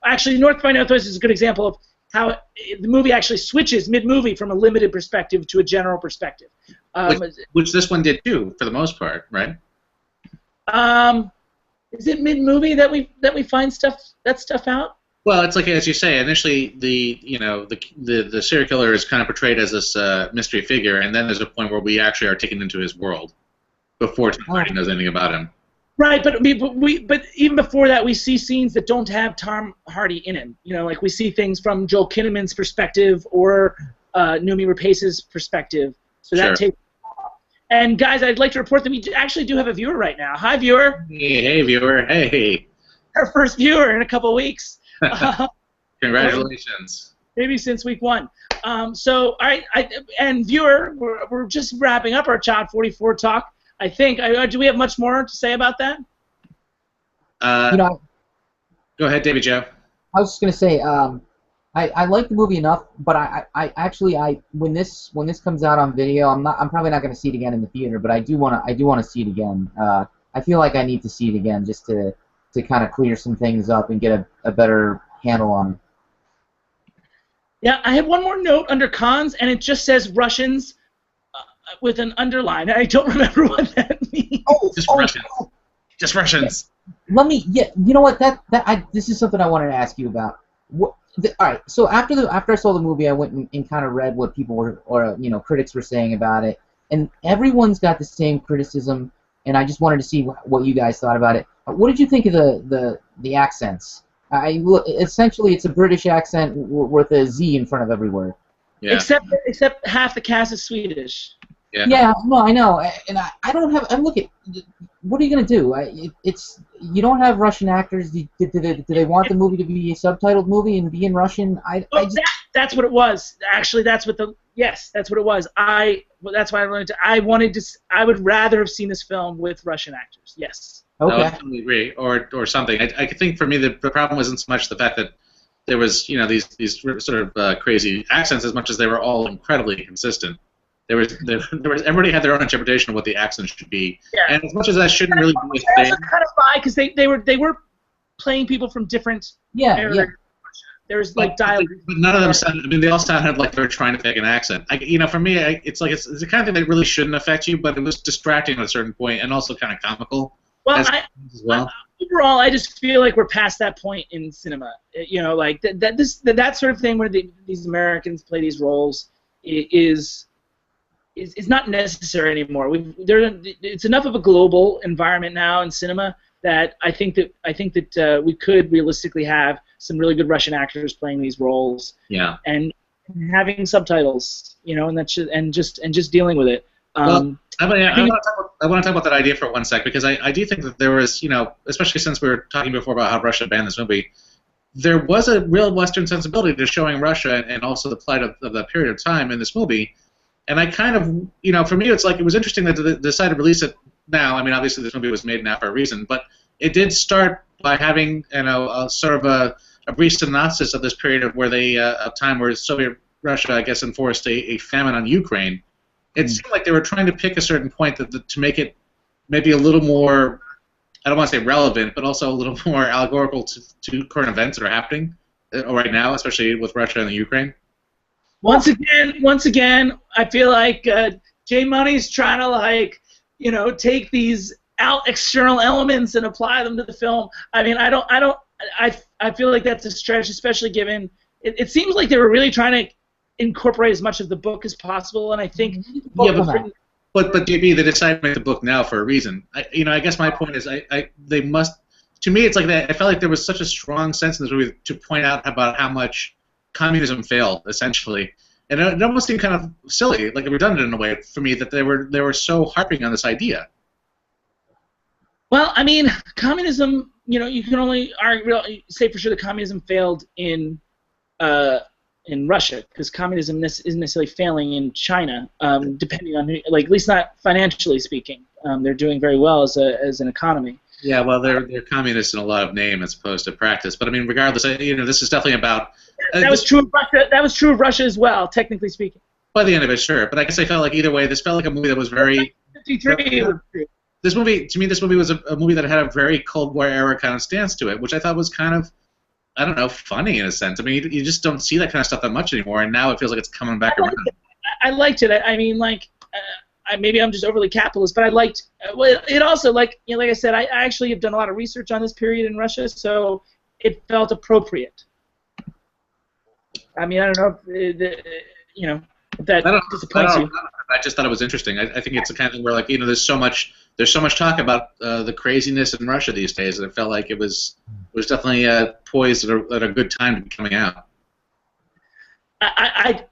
Actually, North by Northwest is a good example of how the movie actually switches mid-movie from a limited perspective to a general perspective.
Which this one did too, for the most part, right?
Is it mid-movie that we find stuff out?
Well, it's like, as you say, initially the serial killer is kind of portrayed as this mystery figure, and then there's a point where we actually are taken into his world before Tom Hardy knows anything about him.
Right, but even before that, we see scenes that don't have Tom Hardy in him. Like we see things from Joel Kinnaman's perspective or Noomi Rapace's perspective. So that takes. And guys, I'd like to report that we actually do have a viewer right now. Hi, viewer.
Hey, viewer. Hey.
Our first viewer in a couple of weeks.
Congratulations.
Maybe since week 1. So, all right, and viewer, we're just wrapping up our Child 44 talk. I think. Do we have much more to say about that?
Go ahead, Davie Jo.
I was just gonna say, I like the movie enough, but I actually when this comes out on video, I'm probably not gonna see it again in the theater, but I do wanna see it again. I feel like I need to see it again just to kind of clear some things up and get a better handle on it.
Yeah, I have one more note under cons, and it just says Russians with an underline. I don't remember what that means.
Just Russians. Just Russians.
Let me. Yeah, you know what? This is something I wanted to ask you about. All right. So after I saw the movie, I went and kind of read what people were, or critics were saying about it, and everyone's got the same criticism. And I just wanted to see what you guys thought about it. What did you think of the accents? Essentially, it's a British accent with a Z in front of every word.
Yeah.
Except half the cast is Swedish.
Yeah.
Yeah. No, I know. And I don't have. I'm looking. what are you gonna do? It's you don't have Russian actors. Do they want the movie to be a subtitled movie and be in Russian?
That's what it was. Actually, that's what that's what it was. That's why I wanted to. I would rather have seen this film with Russian actors. Yes.
Okay.
I would totally agree, or something. I think for me the problem wasn't so much the fact that there was these sort of crazy accents as much as they were all incredibly consistent. There was everybody had their own interpretation of what the accent should be, and as much as that shouldn't really be a thing.
Kind of why, because they were playing people from different areas. There was like dialogue.
But none of them sounded. I mean, they all sounded like they were trying to fake an accent. For me, it's like it's the kind of thing that really shouldn't affect you, but it was distracting at a certain point and also kind of comical.
Well, overall, I just feel like we're past that point in cinema. Like that sort of thing where these Americans play these roles is not necessary anymore. It's enough of a global environment now in cinema that I think that we could realistically have some really good Russian actors playing these roles.
Yeah. And
having subtitles, and just dealing with it.
I want to talk about that idea for one sec, because I do think that there was, especially since we were talking before about how Russia banned this movie, there was a real Western sensibility to showing Russia and also the plight of that period of time in this movie. And I kind of, for me, it's like it was interesting that they decided to release it now. I mean, obviously this movie was made now for a reason, but it did start by having, a sort of a brief synopsis of this period of time where Soviet Russia, I guess, enforced a famine on Ukraine. It seemed like they were trying to pick a certain point to make it maybe a little more, I don't want to say relevant, but also a little more allegorical to current events that are happening right now, especially with Russia and the Ukraine.
Once again, I feel like J Money's trying to take these external elements and apply them to the film. I mean, I feel like that's a stretch, especially given it seems like they were really trying to incorporate as much of the book as possible, and I think
but JB, they decided to make the book now for a reason. I guess my point is they must. To me, it's like that. I felt like there was such a strong sense in this movie to point out about how much communism failed, essentially, and it almost seemed kind of silly, like redundant in a way for me, that they were so harping on this idea.
Well, I mean, communism. You can only say for sure that communism failed in Russia, because communism isn't necessarily failing in China, depending on at least not financially speaking. They're doing very well as an economy.
Yeah, well, they're communists in a lot of name as opposed to practice. But I mean, regardless, this is definitely about.
That was true of Russia. That was true of Russia as well, technically speaking.
By the end of it, sure. But I guess I felt like either way, this felt like a movie that was very.
53.
This movie was a movie that had a very Cold War era kind of stance to it, which I thought was kind of, I don't know, funny in a sense. I mean, you just don't see that kind of stuff that much anymore, and now it feels like it's coming back around.
I liked it. I mean, maybe I'm just overly capitalist, but I liked. It also, like I said, I actually have done a lot of research on this period in Russia, so it felt appropriate. I mean, I don't know if that disappoints you.
I just thought it was interesting. I think it's the kind of thing where, there's so much talk about the craziness in Russia these days, and it felt like it was definitely poised at a good time to be coming out.
I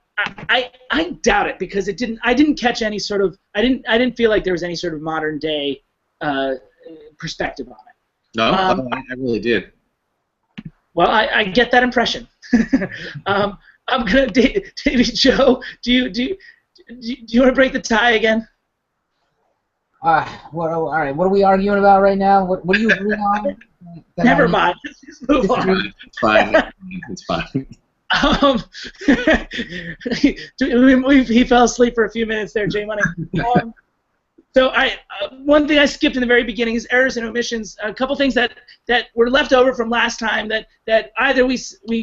doubt it, because I didn't catch any sort of I didn't feel like there was any sort of modern day perspective on it.
No, I really did.
Well, I get that impression. I'm gonna Davie Jo. Do you want to break the tie again?
All right. What are we arguing about right now? What are you agreeing on?
Never mind. Just move on.
It's fine. It's fine.
He fell asleep for a few minutes there, J Money. So one thing I skipped in the very beginning is errors and omissions. A couple things that were left over from last time that either we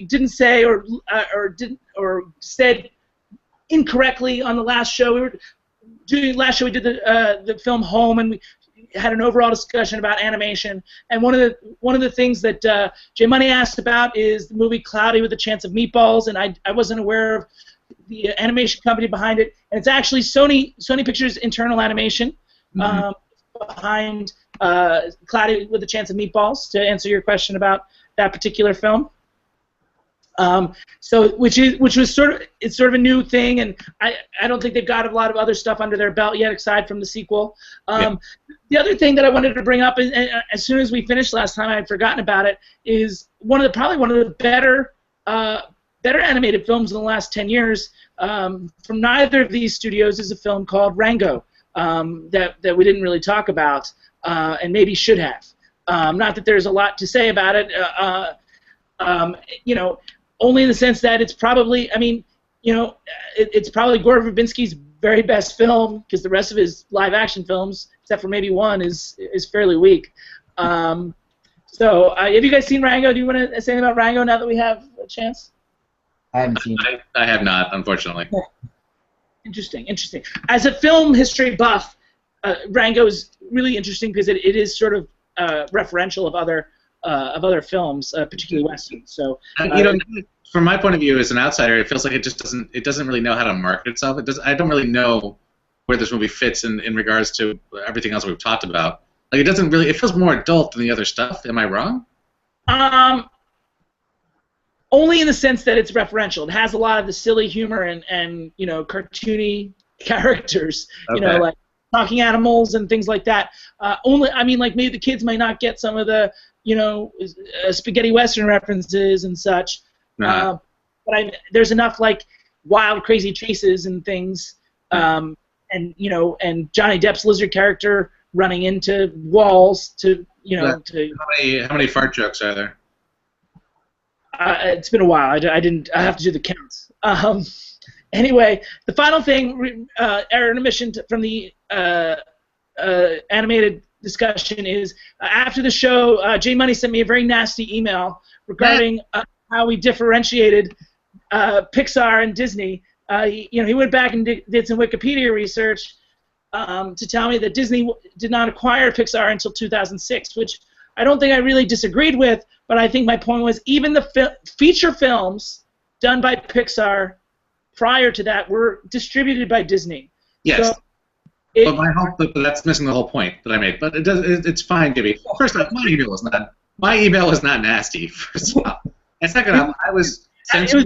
didn't say or said incorrectly on the last show. We did the film Home, and we had an overall discussion about animation. And one of the things that J Money asked about is the movie Cloudy with a Chance of Meatballs, and I wasn't aware of the animation company behind it, and it's actually Sony Pictures Internal Animation behind Cloudy with a Chance of Meatballs, to answer your question about that particular film. So which was sort of a new thing, and I don't think they've got a lot of other stuff under their belt yet, aside from the sequel. The other thing that I wanted to bring up, and as soon as we finished last time, I had forgotten about it, is probably one of the better animated films in the last 10 years from neither of these studios is a film called Rango that we didn't really talk about and maybe should have. Not that there's a lot to say about it. Only in the sense that it's probably, it's probably Gore Verbinski's very best film, because the rest of his live-action films, except for maybe one, is fairly weak. So, have you guys seen Rango? Do you want to say anything about Rango now that we have a chance?
I haven't seen it.
I have not, unfortunately.
Interesting. As a film history buff, Rango is really interesting because it is sort of referential of other films, particularly Western. So,
from my point of view as an outsider, it feels like it doesn't really know how to market itself. I don't really know where this movie fits in regards to everything else we've talked about. Like, it feels more adult than the other stuff. Am I wrong?
Only in the sense that it's referential. It has a lot of the silly humor and cartoony characters,
Okay.
like talking animals and things like that. Maybe the kids might not get some of the spaghetti western references and such.
Uh-huh.
But there's enough like wild, crazy chases and things, and Johnny Depp's lizard character running into walls to.
How many fart jokes are there?
It's been a while. I have to do the counts. Anyway, the final thing, intermission from the animated discussion is after the show, J Money sent me a very nasty email regarding how we differentiated Pixar and Disney. He went back and did some Wikipedia research to tell me that Disney did not acquire Pixar until 2006, which I don't think I really disagreed with, but I think my point was even the feature films done by Pixar prior to that were distributed by Disney.
Yes.
So
but that's missing the whole point that I made. But it's fine, Gibby. First off, my email is not nasty. First off, and second off, since you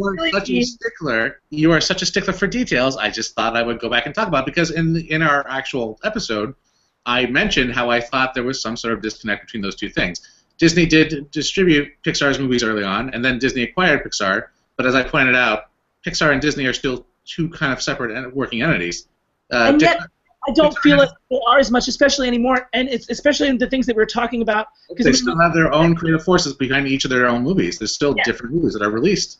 are such a stickler for details, I just thought I would go back and talk about it, because in our actual episode, I mentioned how I thought there was some sort of disconnect between those two things. Disney did distribute Pixar's movies early on, and then Disney acquired Pixar. But as I pointed out, Pixar and Disney are still two kind of separate working entities.
And yet, I don't feel like they are as much, especially anymore, and it's especially in the things that we're talking about.
They still have their own creative forces behind each of their own movies. There's still different movies that are released.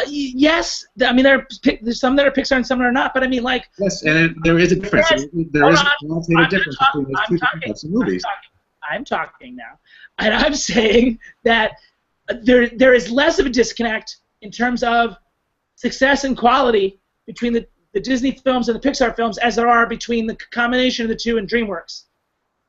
Yes, there's some that are Pixar and some that are not. But
yes, and there is a difference.
Yes.
There is a qualitative difference between those two different types of movies.
I'm talking now, and I'm saying that there is less of a disconnect in terms of success and quality between the Disney films and the Pixar films as there are between the combination of the two in DreamWorks.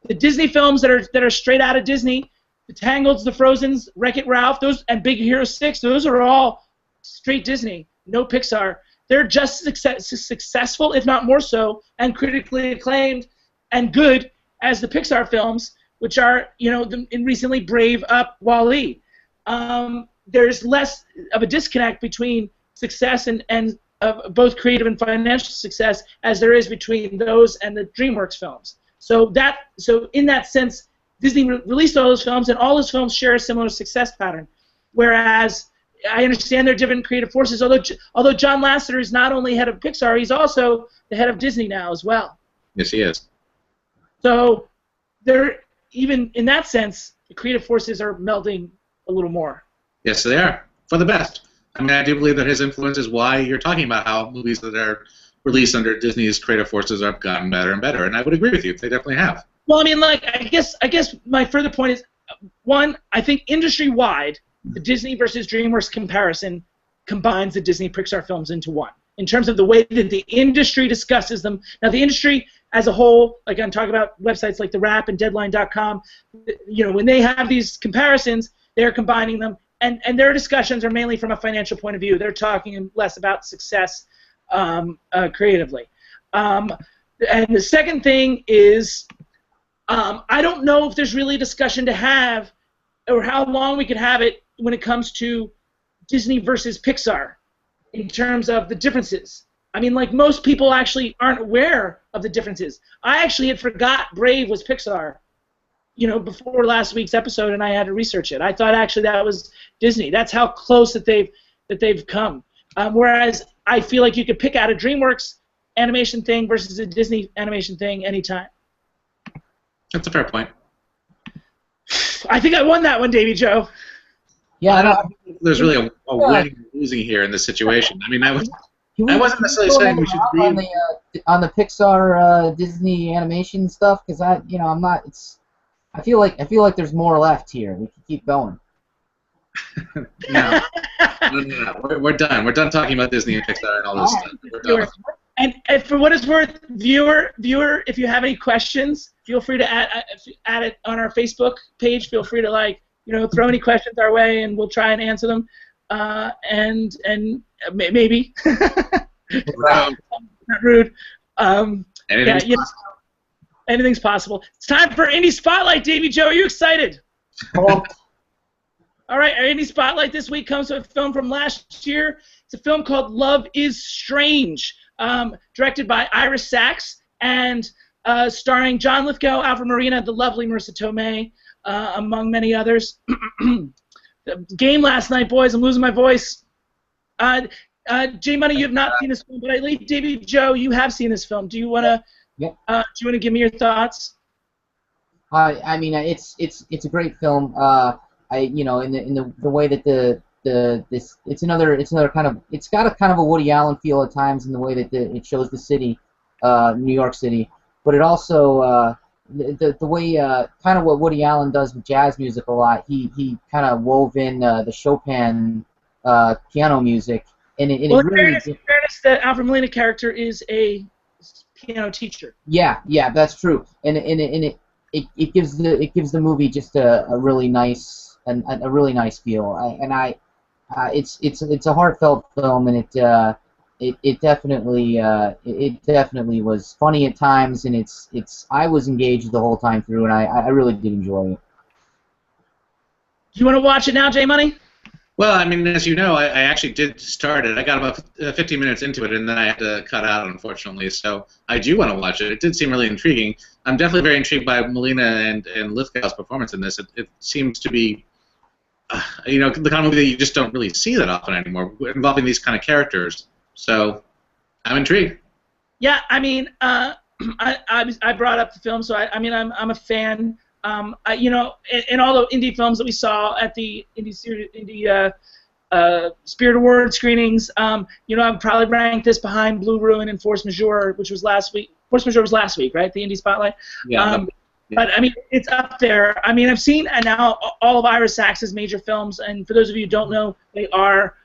The Disney films that are straight out of Disney, the Tangles, the Frozens, Wreck-It Ralph, those and Big Hero 6, those are all straight Disney, no Pixar. They're just successful, if not more so, and critically acclaimed and good as the Pixar films, which are, recently Brave, Up, Wall-E. There's less of a disconnect between success and both creative and financial success as there is between those and the DreamWorks films. So in that sense, Disney released all those films, and all those films share a similar success pattern. Whereas I understand they're different creative forces. Although John Lasseter is not only head of Pixar, he's also the head of Disney now as well.
Yes, he is.
So even in that sense, the creative forces are melding a little more.
Yes, they are, for the best. I do believe that his influence is why you're talking about how movies that are released under Disney's creative forces have gotten better and better, and I would agree with you. They definitely have.
Well, I guess my further point is, one, I think industry-wide, the Disney versus DreamWorks comparison combines the Disney Pixar films into one, in terms of the way that the industry discusses them. Now, the industry as a whole, like I'm talking about websites like The Wrap and Deadline.com, when they have these comparisons, they're combining them, and their discussions are mainly from a financial point of view. They're talking less about success creatively. And the second thing is, I don't know if there's really a discussion to have, or how long we could have it when it comes to Disney versus Pixar in terms of the differences. I mean, like, most people actually aren't aware of the differences. I actually had forgot Brave was Pixar, before last week's episode, and I had to research it. I thought actually that was Disney. That's how close that they've come. Whereas I feel like you could pick out a DreamWorks animation thing versus a Disney animation thing anytime.
That's a fair point.
I think I won that one, Davie Jo.
Yeah,
I don't think there's really a winning and losing here in this situation. I mean, I wasn't necessarily saying we should read
on the Pixar Disney animation stuff, because I'm not. I feel like there's more left here. We can keep going.
No. We're done. We're done talking about Disney and Pixar and all this stuff. We're done.
And for what it's worth, viewer, if you have any questions, feel free to add it on our Facebook page. Feel free to throw any questions our way, and we'll try and answer them. And maybe not rude. Anything's possible. It's time for Indie Spotlight, Davie Jo. Are you excited?
Oh.
All right, our Indie Spotlight this week comes to a film from last year. It's a film called Love is Strange, directed by Ira Sachs and starring John Lithgow, Alfred Molina, the lovely Marissa Tomei, among many others. The game last night, boys. I'm losing my voice. J Money, you have not seen this film, but I believe Davie Jo, you have seen this film. Do you want to?
Yep.
Do you want to give me your thoughts?
I mean, it's a great film. In the way that it's another kind of, it's got a kind of a Woody Allen feel at times in the way that it shows the city, New York City, but it also the way kind of what Woody Allen does with jazz music a lot. He kind of wove in the Chopin piano music, and it really. In
fairness, the Alfred Molina character is a piano teacher.
Yeah, that's true, and it gives the movie just a really nice a really nice feel, it's a heartfelt film, and it definitely was funny at times, and I was engaged the whole time through, and I really did enjoy it.
Do you want to watch it now, J Money?
Well, I mean, as you know, I actually did start it. I got about 15 minutes into it, and then I had to cut out, unfortunately. So I do want to watch it. It did seem really intriguing. I'm definitely very intrigued by Molina and Lithgow's performance in this. It seems to be, the kind of movie that you just don't really see that often anymore, involving these kind of characters. So I'm intrigued.
Yeah, I mean, I brought up the film, so I'm a fan. In all the indie films that we saw at the indie Spirit Award screenings, I'd probably rank this behind Blue Ruin and Force Majeure, which was last week. Force Majeure was last week, right? The Indie Spotlight.
Yeah.
But I mean, it's up there. I mean, I've seen now all of Ira Sachs's major films, and for those of you who don't know, they are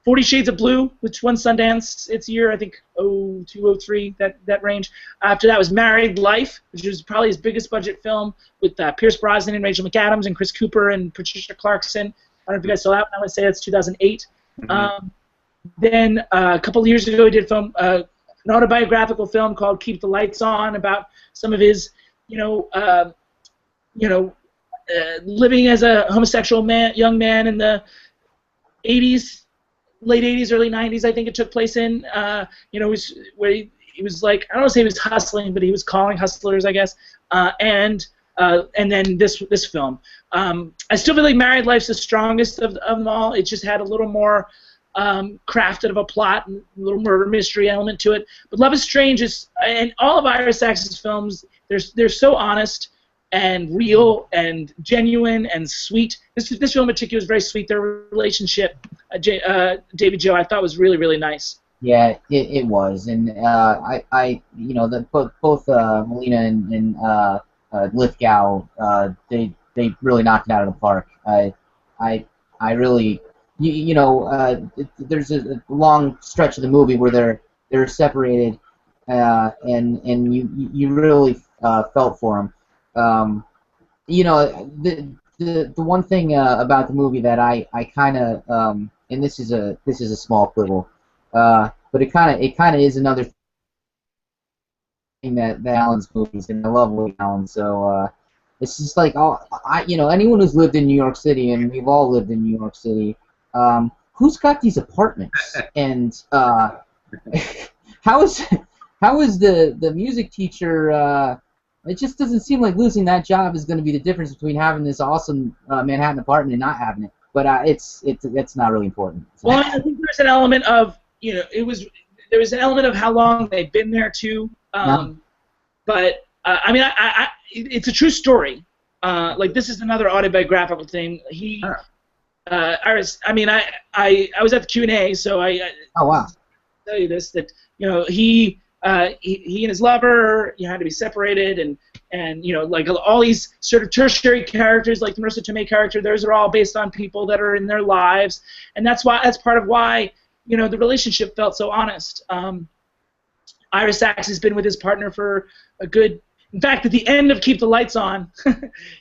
40 Shades of Blue, which won Sundance its year, I think 02, 03, that range. After that was Married Life, which was probably his biggest budget film, with Pierce Brosnan and Rachel McAdams and Chris Cooper and Patricia Clarkson. I don't know if you guys saw that one. I would say that's 2008.
Mm-hmm.
Then a couple of years ago, he did an autobiographical film called Keep the Lights On, about some of his, living as a homosexual young man in the 80s. Late 80s, early 90s, I think it took place in. Where he was like, I don't want to say he was hustling, but he was calling hustlers, I guess. And then this film. I still feel like Married Life's the strongest of them all. It just had a little more crafted of a plot, and a little murder mystery element to it. But Love is Strange and all of Ira Sachs's films, they're so honest and real and genuine and sweet. This film in particular was very sweet. Their relationship, Davie Jo, I thought was really, really nice.
Yeah, it was, and both Molina and Lithgow, they really knocked it out of the park. I really, there's a long stretch of the movie where they're separated, and you really felt for them. The one thing about the movie that I kind of and this is a small quibble, but it kind of is another thing that Allen's movies, and I love Woody Allen, so it's just like anyone who's lived in New York City, and we've all lived in New York City, who's got these apartments? And how is the music teacher? It just doesn't seem like losing that job is going to be the difference between having this awesome Manhattan apartment and not having it. But it's not really important.
Well, I think there's an element of there was an element of how long they've been there too. But I mean, it's a true story. Like this is another autobiographical thing. I was at the Q&A, so
Oh wow.
tell you this that he and his lover had to be separated, and like all these sort of tertiary characters like the Marissa Tomei character, those are all based on people that are in their lives, and that's part of why the relationship felt so honest. Ira Sachs has been with his partner for a good. In fact, at the end of Keep the Lights On,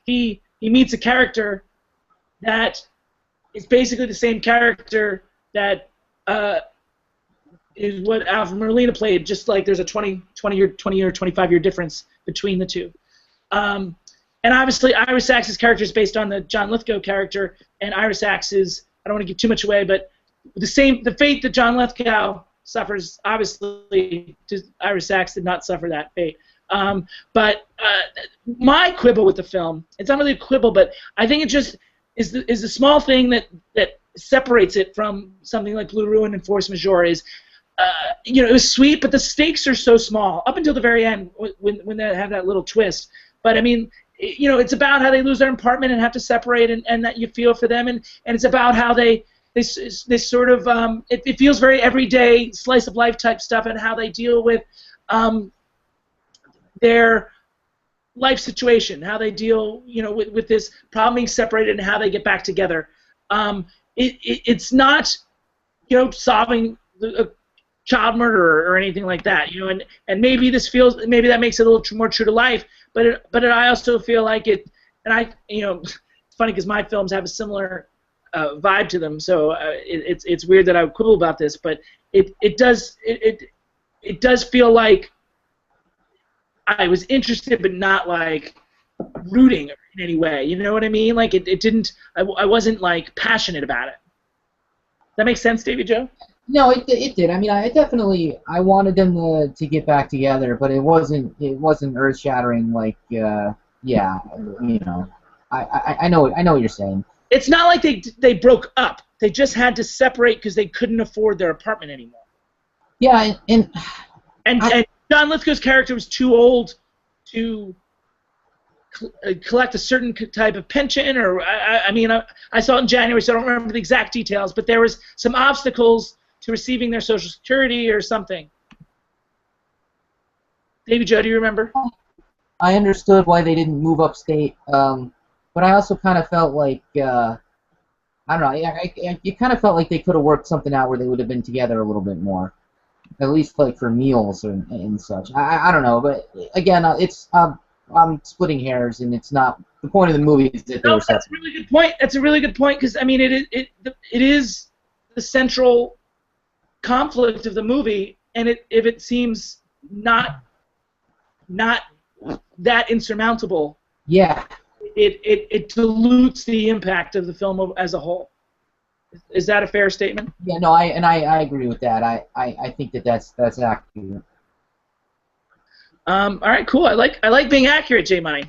he meets a character that is basically the same character that is what Alfred Molina played, just like there's a 20 year, 25-year difference between the two. And obviously, Ira Sachs' character is based on the John Lithgow character, and Ira Sachs is, I don't want to give too much away, but the fate that John Lithgow suffers, obviously, Ira Sachs did not suffer that fate. But my quibble with the film, it's not really a quibble, but I think it just is the small thing that separates it from something like Blue Ruin and Force Majeure is, it was sweet, but the stakes are so small up until the very end when they have that little twist. But I mean, it's about how they lose their apartment and have to separate, and that you feel for them, and it's about how they sort of it feels very everyday slice of life type stuff, and how they deal with their life situation, how they deal with this problem being separated, and how they get back together. It's not solving a child murder or anything like that, and maybe that makes it a little more true to life, but I also feel like it, and it's funny because my films have a similar vibe to them, so it's weird that I would quibble about this, but it does feel like I was interested, but not like rooting in any way. You know what I mean? Like it didn't. I wasn't like passionate about it. Does that make sense, Davie Jo?
No, it did. I mean, I wanted them to get back together, but it wasn't earth shattering. Like I know what you're saying.
It's not like they broke up. They just had to separate because they couldn't afford their apartment anymore.
Yeah, and
John Lithgow's character was too old to collect a certain type of pension, or I saw it in January, so I don't remember the exact details, but there was some obstacles to receiving their Social Security or something. Davie Jo, do you remember?
I understood why they didn't move upstate, but I also kind of felt like I don't know. You kind of felt like they could have worked something out where they would have been together a little bit more. At least like for meals and such. I don't know, but again, I'm splitting hairs, and it's not the point of the movie is that they were separate.
That's a really good point. That's a really good point because I mean it is the central conflict of the movie, and if it seems not that insurmountable,
yeah,
it dilutes the impact of the film as a whole. Is that a fair statement?
Yeah, no, I agree with that. I think that's accurate.
All right, cool. I like being accurate, J Money.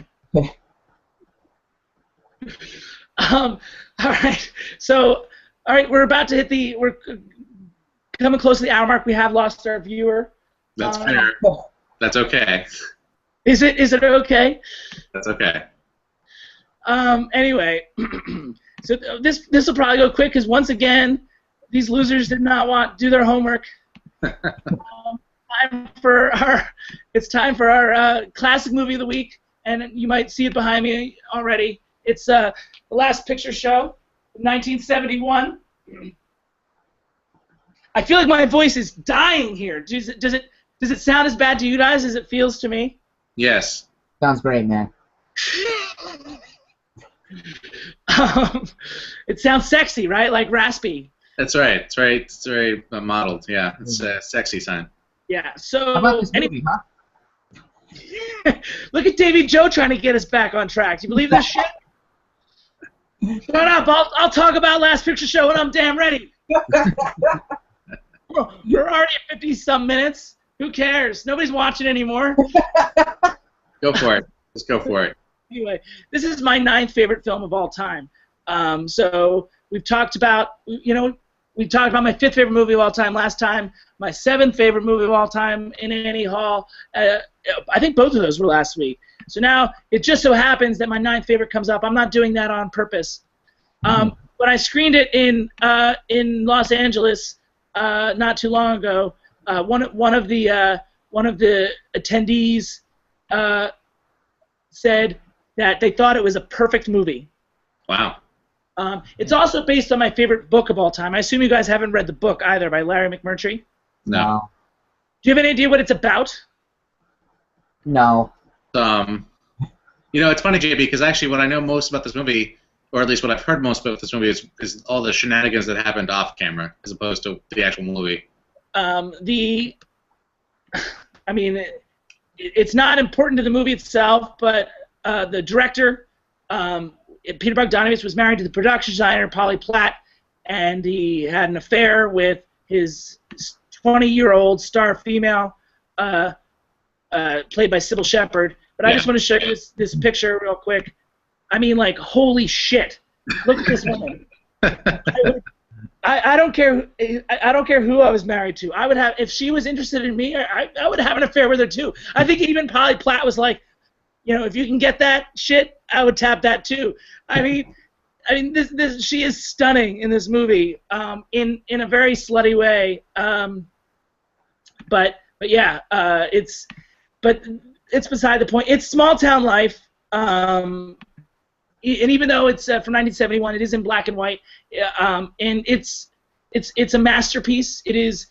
All right. So, all right, we're coming close to the hour mark. We have lost our viewer.
That's fair. That's okay.
Is it okay?
That's okay.
Anyway. So this will probably go quick because once again, these losers did not do their homework. It's time for our classic movie of the week, and you might see it behind me already. It's The Last Picture Show, 1971. I feel like my voice is dying here. Does it sound as bad to you guys as it feels to me?
Yes.
Sounds great, man.
It sounds sexy, right? Like raspy.
That's right. It's very modeled. Yeah, it's a sexy sign.
Yeah. So
how about this movie, huh?
Look at Davie Jo trying to get us back on track. Do you believe this shit? Shut up! I'll talk about Last Picture Show when I'm damn ready. We're already at 50-some minutes. Who cares? Nobody's watching anymore.
Go for it. Just go for it.
Anyway, this is my 9th favorite film of all time. So we've talked about, we talked about my 5th favorite movie of all time last time, my 7th favorite movie of all time in Annie Hall. I think both of those were last week. So now it just so happens that my 9th favorite comes up. I'm not doing that on purpose. When I screened it in Los Angeles not too long ago, one of the attendees said that they thought it was a perfect movie.
Wow.
It's also based on my favorite book of all time. I assume you guys haven't read the book either by Larry McMurtry?
No.
Do you have any idea what it's about?
No.
It's funny, JB, because actually what I know most about this movie, or at least what I've heard most about this movie, is all the shenanigans that happened off camera, as opposed to the actual movie.
It's not important to the movie itself, but the director, Peter Bogdanovich, was married to the production designer, Polly Platt, and he had an affair with his 20-year-old star female, played by Sybil Shepherd. But I just want to show you this picture real quick. I mean, like, holy shit! Look at this woman. I don't care. I don't care who I was married to. I would have, if she was interested in me, I would have an affair with her too. I think even Polly Platt was like, if you can get that shit, I would tap that too. I mean, she is stunning in this movie, in a very slutty way. But it's beside the point. It's small town life. And even though it's from 1971, it is in black and white, and it's a masterpiece. It's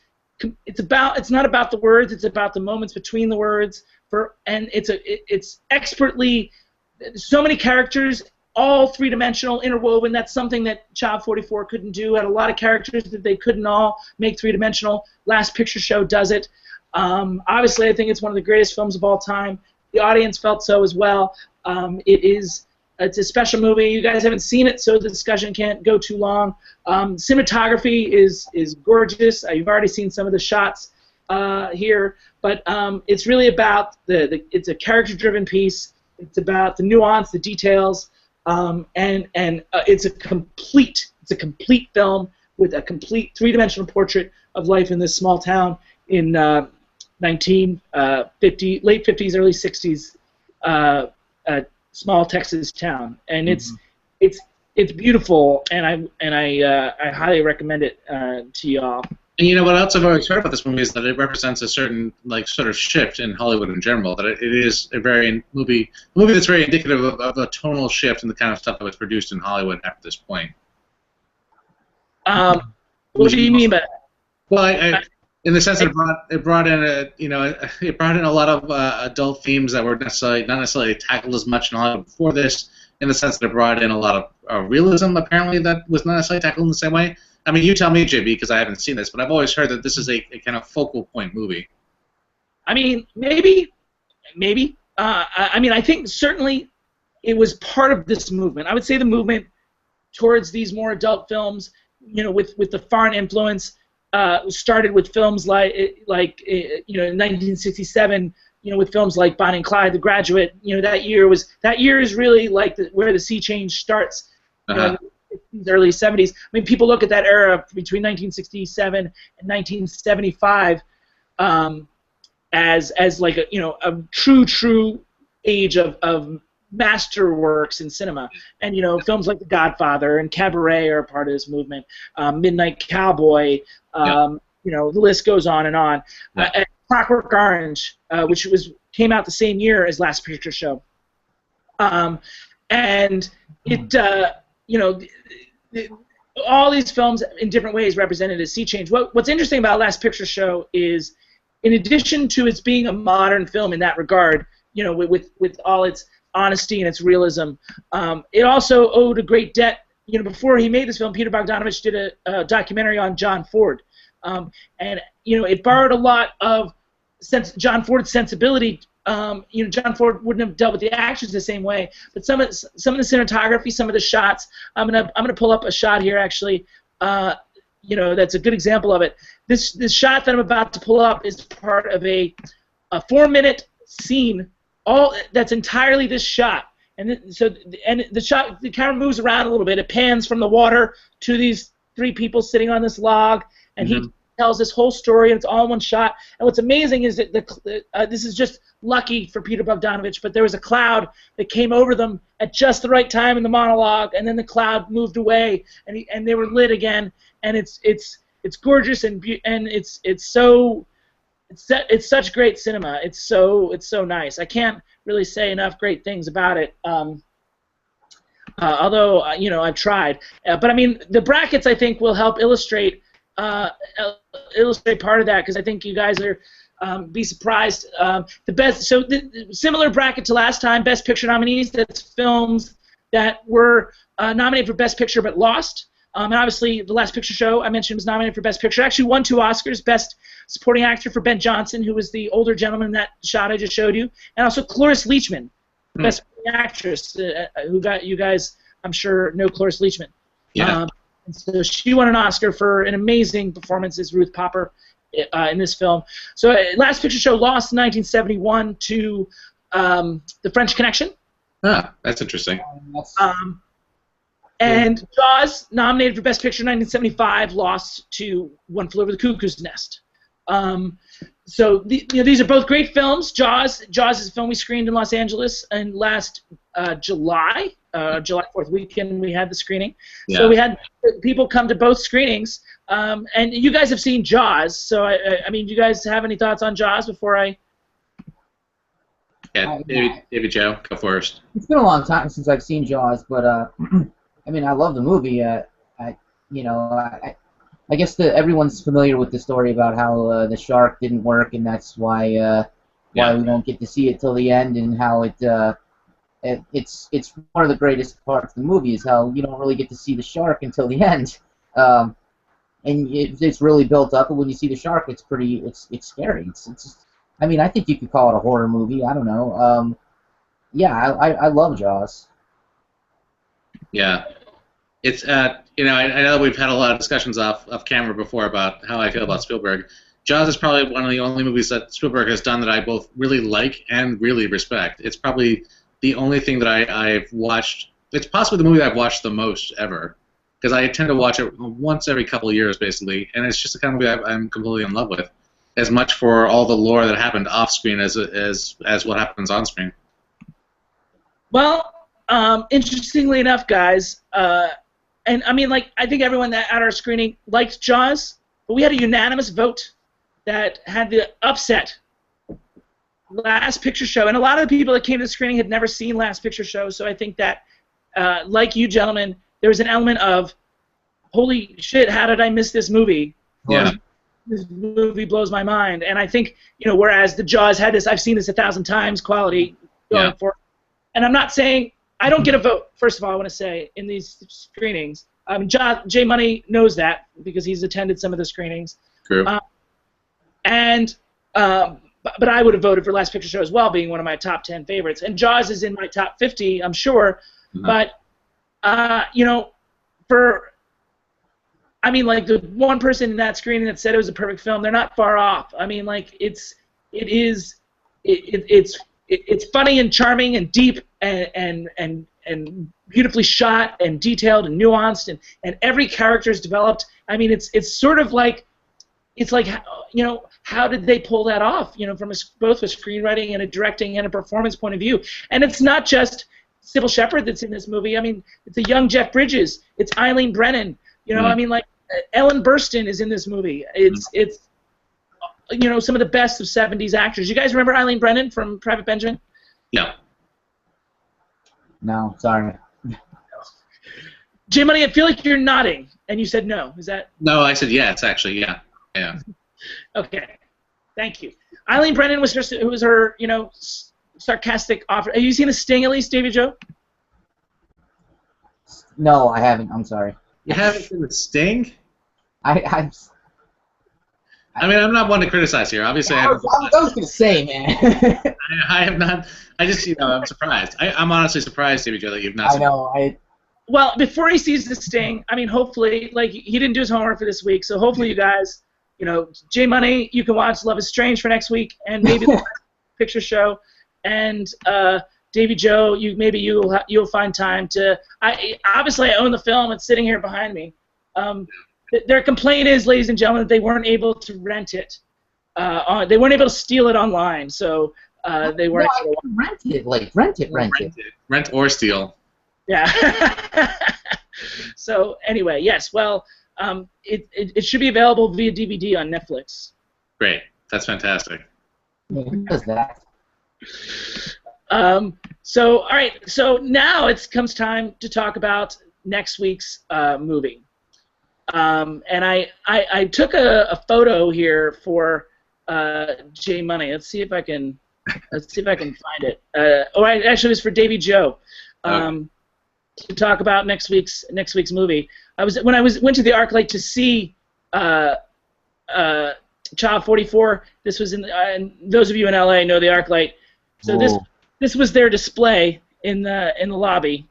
not about the words. It's about the moments between the words. It's expertly, so many characters, all three-dimensional, interwoven. That's something that Child 44 couldn't do. Had a lot of characters that they couldn't all make three-dimensional. Last Picture Show does it. Obviously, I think it's one of the greatest films of all time. The audience felt so as well. It's a special movie. You guys haven't seen it, so the discussion can't go too long. Cinematography is gorgeous. You've already seen some of the shots here, but it's really about it's a character-driven piece. It's about the nuance, the details, and it's a complete film with a complete three-dimensional portrait of life in this small town in 1950, late 50s, early 60s. Small Texas town, and it's beautiful, and I highly recommend it to y'all.
And what else I've always heard about this movie is that it represents a certain sort of shift in Hollywood in general. That it is a movie that's very indicative of a tonal shift in the kind of stuff that was produced in Hollywood after this point.
What do you mean by that?
Well, in the sense that it brought in a lot of adult themes that were not necessarily tackled as much in Hollywood before this. In the sense that it brought in a lot of realism, apparently, that was not necessarily tackled in the same way. I mean, you tell me, JB, because I haven't seen this, but I've always heard that this is a kind of focal point movie.
I mean, maybe. I think certainly it was part of this movement. I would say the movement towards these more adult films, with the foreign influence. Started with films like in 1967, with films like Bonnie and Clyde, The Graduate. That year is really like where the sea change starts. In the early 70s. I mean, people look at that era between 1967 and 1975 as like a true age of masterworks in cinema, and films like The Godfather and Cabaret are a part of this movement. Midnight Cowboy, the list goes on and on. Clockwork Orange, which came out the same year as Last Picture Show, and it all these films in different ways represented a sea change. What's interesting about Last Picture Show is, in addition to its being a modern film in that regard, with all its honesty and its realism, it also owed a great debt. Before he made this film, Peter Bogdanovich did a documentary on John Ford, and it borrowed a lot of John Ford's sensibility John Ford wouldn't have dealt with the actors the same way. But some of the cinematography, some of the shots. I'm gonna pull up a shot here actually. That's a good example of it. This shot that I'm about to pull up is part of a 4-minute scene. All that's entirely this shot. And the camera moves around a little bit. It pans from the water to these 3 people sitting on this log, and he tells this whole story, and it's all in one shot. And what's amazing is that this is just lucky for Peter Bogdanovich, but there was a cloud that came over them at just the right time in the monologue, and then the cloud moved away, and they were lit again. And it's gorgeous, and it's such great cinema. It's so nice. I can't really say enough great things about it. Although I've tried. But I mean, the brackets I think will help illustrate part of that, because I think you guys are be surprised. The similar bracket to last time. Best Picture nominees. That's films that were nominated for Best Picture but lost. And obviously, The Last Picture Show, I mentioned, was nominated for Best Picture. Actually won 2 Oscars. Best Supporting Actor for Ben Johnson, who was the older gentleman in that shot I just showed you. And also Cloris Leachman, Best Supporting Actress, who got you guys, I'm sure, know Cloris Leachman.
Yeah.
And so she won an Oscar for an amazing performance as Ruth Popper in this film. So Last Picture Show lost in 1971 to The French Connection.
Ah, that's interesting.
And Jaws, nominated for Best Picture in 1975, lost to One Flew Over the Cuckoo's Nest. So these are both great films. Jaws is a film we screened in Los Angeles, and last July 4th weekend we had the screening. Yeah. So we had people come to both screenings, and you guys have seen Jaws. So I mean, do you guys have any thoughts on Jaws before I?
Yeah, Davie Jo, go first.
It's been a long time since I've seen Jaws, but I mean, I love the movie. I guess everyone's familiar with the story about how the shark didn't work, and that's why we don't get to see it till the end, and how it's one of the greatest parts of the movie is how you don't really get to see the shark until the end, and it's really built up. And when you see the shark, it's scary. I mean, I think you could call it a horror movie. I don't know. I love Jaws.
Yeah, it's I know we've had a lot of discussions off camera before about how I feel about Spielberg. Jaws is probably one of the only movies that Spielberg has done that I both really like and really respect. It's probably the only thing that I've watched. It's possibly the movie that I've watched the most ever, because I tend to watch it once every couple of years basically, and it's just the kind of movie I'm completely in love with. As much for all the lore that happened off screen as what happens on screen.
Well. Interestingly enough, guys, and I mean, I think everyone at our screening liked Jaws, but we had a unanimous vote that had the upset Last Picture Show, and a lot of the people that came to the screening had never seen Last Picture Show, so I think that, like you gentlemen, there was an element of, holy shit, how did I miss this movie?
Yeah.
This movie blows my mind, and I think, whereas the Jaws had this, I've seen this 1,000 times quality going for, and I'm not saying. I don't get a vote, first of all, I want to say, in these screenings. Jay Money knows that because he's attended some of the screenings.
True.
But I would have voted for Last Picture Show as well, being one of my top 10 favorites. And Jaws is in my top 50, I'm sure. Mm-hmm. But, the one person in that screening that said it was a perfect film, they're not far off. I mean, it's funny and charming and deep and beautifully shot and detailed and nuanced and every character is developed. I mean, it's sort of like how did they pull that off? From both a screenwriting and a directing and a performance point of view. And it's not just Sybil Shepherd that's in this movie. I mean, it's a young Jeff Bridges. It's Eileen Brennan. I mean, Ellen Burstyn is in this movie. It's some of the best of 70s actors. You guys remember Eileen Brennan from Private Benjamin?
Yeah.
No, sorry.
Jim Money, I feel like you're nodding, and you said no. Is that?
No, I said yes, actually, yeah.
Okay, thank you. Eileen Brennan was her sarcastic offer. Have you seen The Sting at least, Davie Jo?
No, I haven't. I'm sorry.
You haven't seen The Sting?
I've
I mean, I'm not one to criticize here. Obviously,
I was gonna say, man.
I have not. I just, I'm surprised. I'm honestly surprised, Davie Jo, that you've not.
I know.
Well, before he sees the Sting, I mean, hopefully, like, he didn't do his homework for this week, so hopefully you guys, J Money, you can watch Love is Strange for next week, and maybe the picture show, and Davie Jo, you'll find time to. Obviously I own the film; it's sitting here behind me. Their complaint is, ladies and gentlemen, that they weren't able to rent it. They weren't able to steal it online, so they weren't.
No, I can rent it. Like rent it.
Rent or steal.
Yeah. So anyway, yes. Well, it should be available via DVD on Netflix.
Great. That's fantastic.
Yeah, who does that?
So all right. So now it comes time to talk about next week's movie. And I took a photo here for J Money. Let's see if I can find it. Actually, it was for Davie Jo. To talk about next week's movie. When I went to the ArcLight to see Child 44. This was and those of you in LA know the ArcLight. So this was their display in the lobby.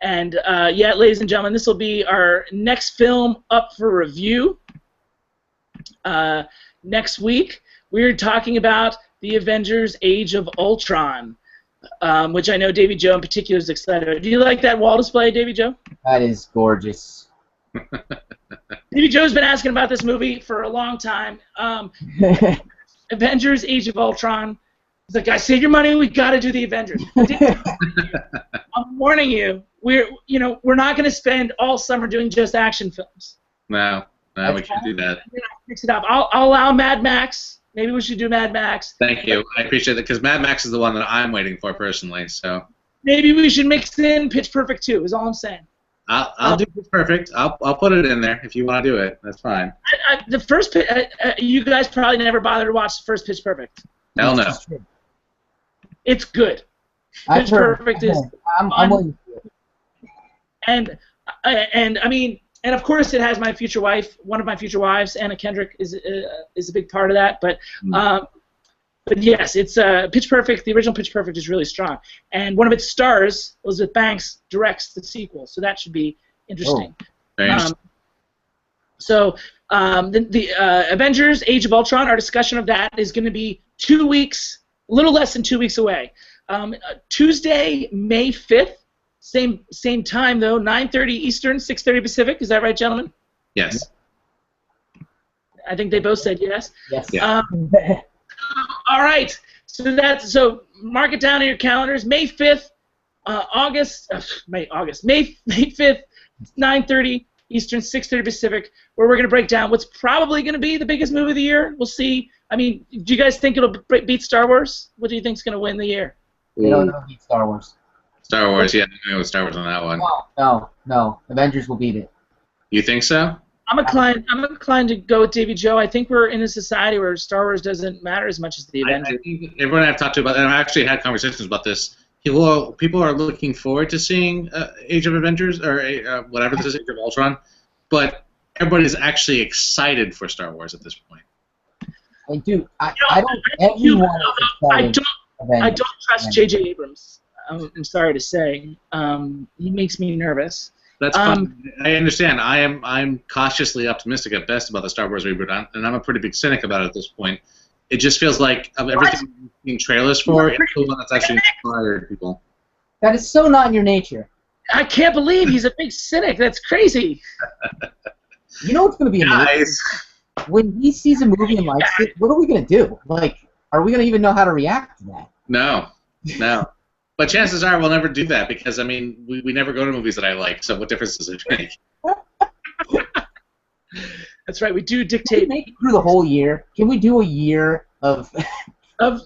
And yeah, ladies and gentlemen, this will be our next film up for review. Next week, we're talking about the Avengers: Age of Ultron. Which I know Davie Jo in particular is excited about. Do you like that wall display, Davie Jo?
That is gorgeous.
Davie Jo's been asking about this movie for a long time. Avengers: Age of Ultron. He's like, guys, save your money. We got to do the Avengers. I'm warning you. We're not going to spend all summer doing just action films.
No, we can't do that.
Mix it up. I'll allow Mad Max. Maybe we should do Mad Max.
Thank you. I appreciate that because Mad Max is the one that I'm waiting for personally. So
maybe we should mix in Pitch Perfect too. Is all I'm saying.
I'll do Pitch Perfect. I'll put it in there if you want to do it. That's fine.
The first you guys probably never bothered to watch the first Pitch Perfect.
Hell no.
It's good. Pitch Perfect is. I'm willing to do it. And I mean. And of course, it has my future wife, one of my future wives, Anna Kendrick, is a big part of that. But yes, it's Pitch Perfect. The original Pitch Perfect is really strong, and one of its stars, Elizabeth Banks, directs the sequel, so that should be interesting.
Very interesting.
The Avengers: Age of Ultron. Our discussion of that is going to be 2 weeks, a little less than 2 weeks away. Tuesday, May 5th. Same time though, 9:30 Eastern, 6:30 Pacific. Is that right, gentlemen?
Yes.
I think they both said yes.
Yes.
Yeah.
All right. So mark it down in your calendars. May 5th, May 5th, 9:30 Eastern, 6:30 Pacific, where we're going to break down what's probably going to be the biggest movie of the year. We'll see. I mean, do you guys think it'll beat Star Wars? What do you think is going to win the year?
I don't know beat Star Wars.
Star Wars, yeah, I know Star Wars on that one.
No. Avengers will beat it.
You think so?
I'm inclined to go with Davie Jo. I think we're in a society where Star Wars doesn't matter as much as the Avengers.
I think everyone I've talked to about, and I've actually had conversations about this. People are looking forward to seeing Age of Avengers or whatever this is, Age of Ultron, but everybody's actually excited for Star Wars at this point.
I
don't trust J.J. Abrams. I'm sorry to say, he makes me nervous.
That's fine. I understand. I'm cautiously optimistic at best about the Star Wars reboot, and I'm a pretty big cynic about it at this point. It just feels like of everything we've seen trailers for, it's the one that's actually inspired people.
That is so not your nature.
I can't believe he's a big cynic. That's crazy.
You know what's going to be amazing? When he sees a movie and likes it, what are we going to do? Like, are we going to even know how to react to that?
No. But chances are we'll never do that because, I mean, we never go to movies that I like, so what difference does it make?
That's right, we do dictate.
Can we make it through the whole year? Can we do a year of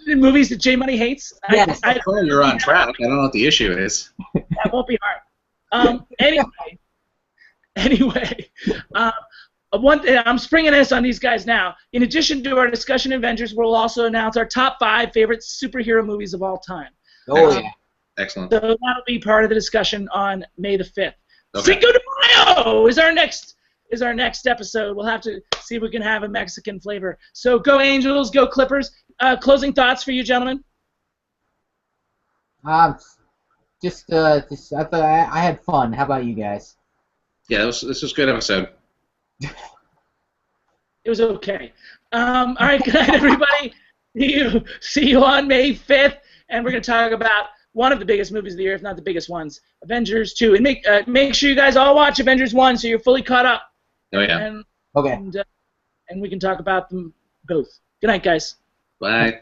movies that J Money hates?
Yes.
You're on track. I don't know what the issue is.
That won't be hard. Anyway, I'm springing this on these guys now. In addition to our discussion of Avengers, we'll also announce our top 5 favorite superhero movies of all time.
Oh, yeah.
Excellent.
So that'll be part of the discussion on May the 5th.
Okay.
Cinco de Mayo is our next is our next episode. We'll have to see if we can have a Mexican flavor. So go Angels, go Clippers. Closing thoughts for you, gentlemen?
Just I thought I had fun. How about you guys?
Yeah, this was a good episode.
It was okay. All right, good night, everybody. See you on May 5th, and we're going to talk about one of the biggest movies of the year, if not the biggest ones, Avengers 2. And make sure you guys all watch Avengers 1 so you're fully caught up.
Oh, yeah.
Okay.
And we can talk about them both. Good night, guys.
Bye.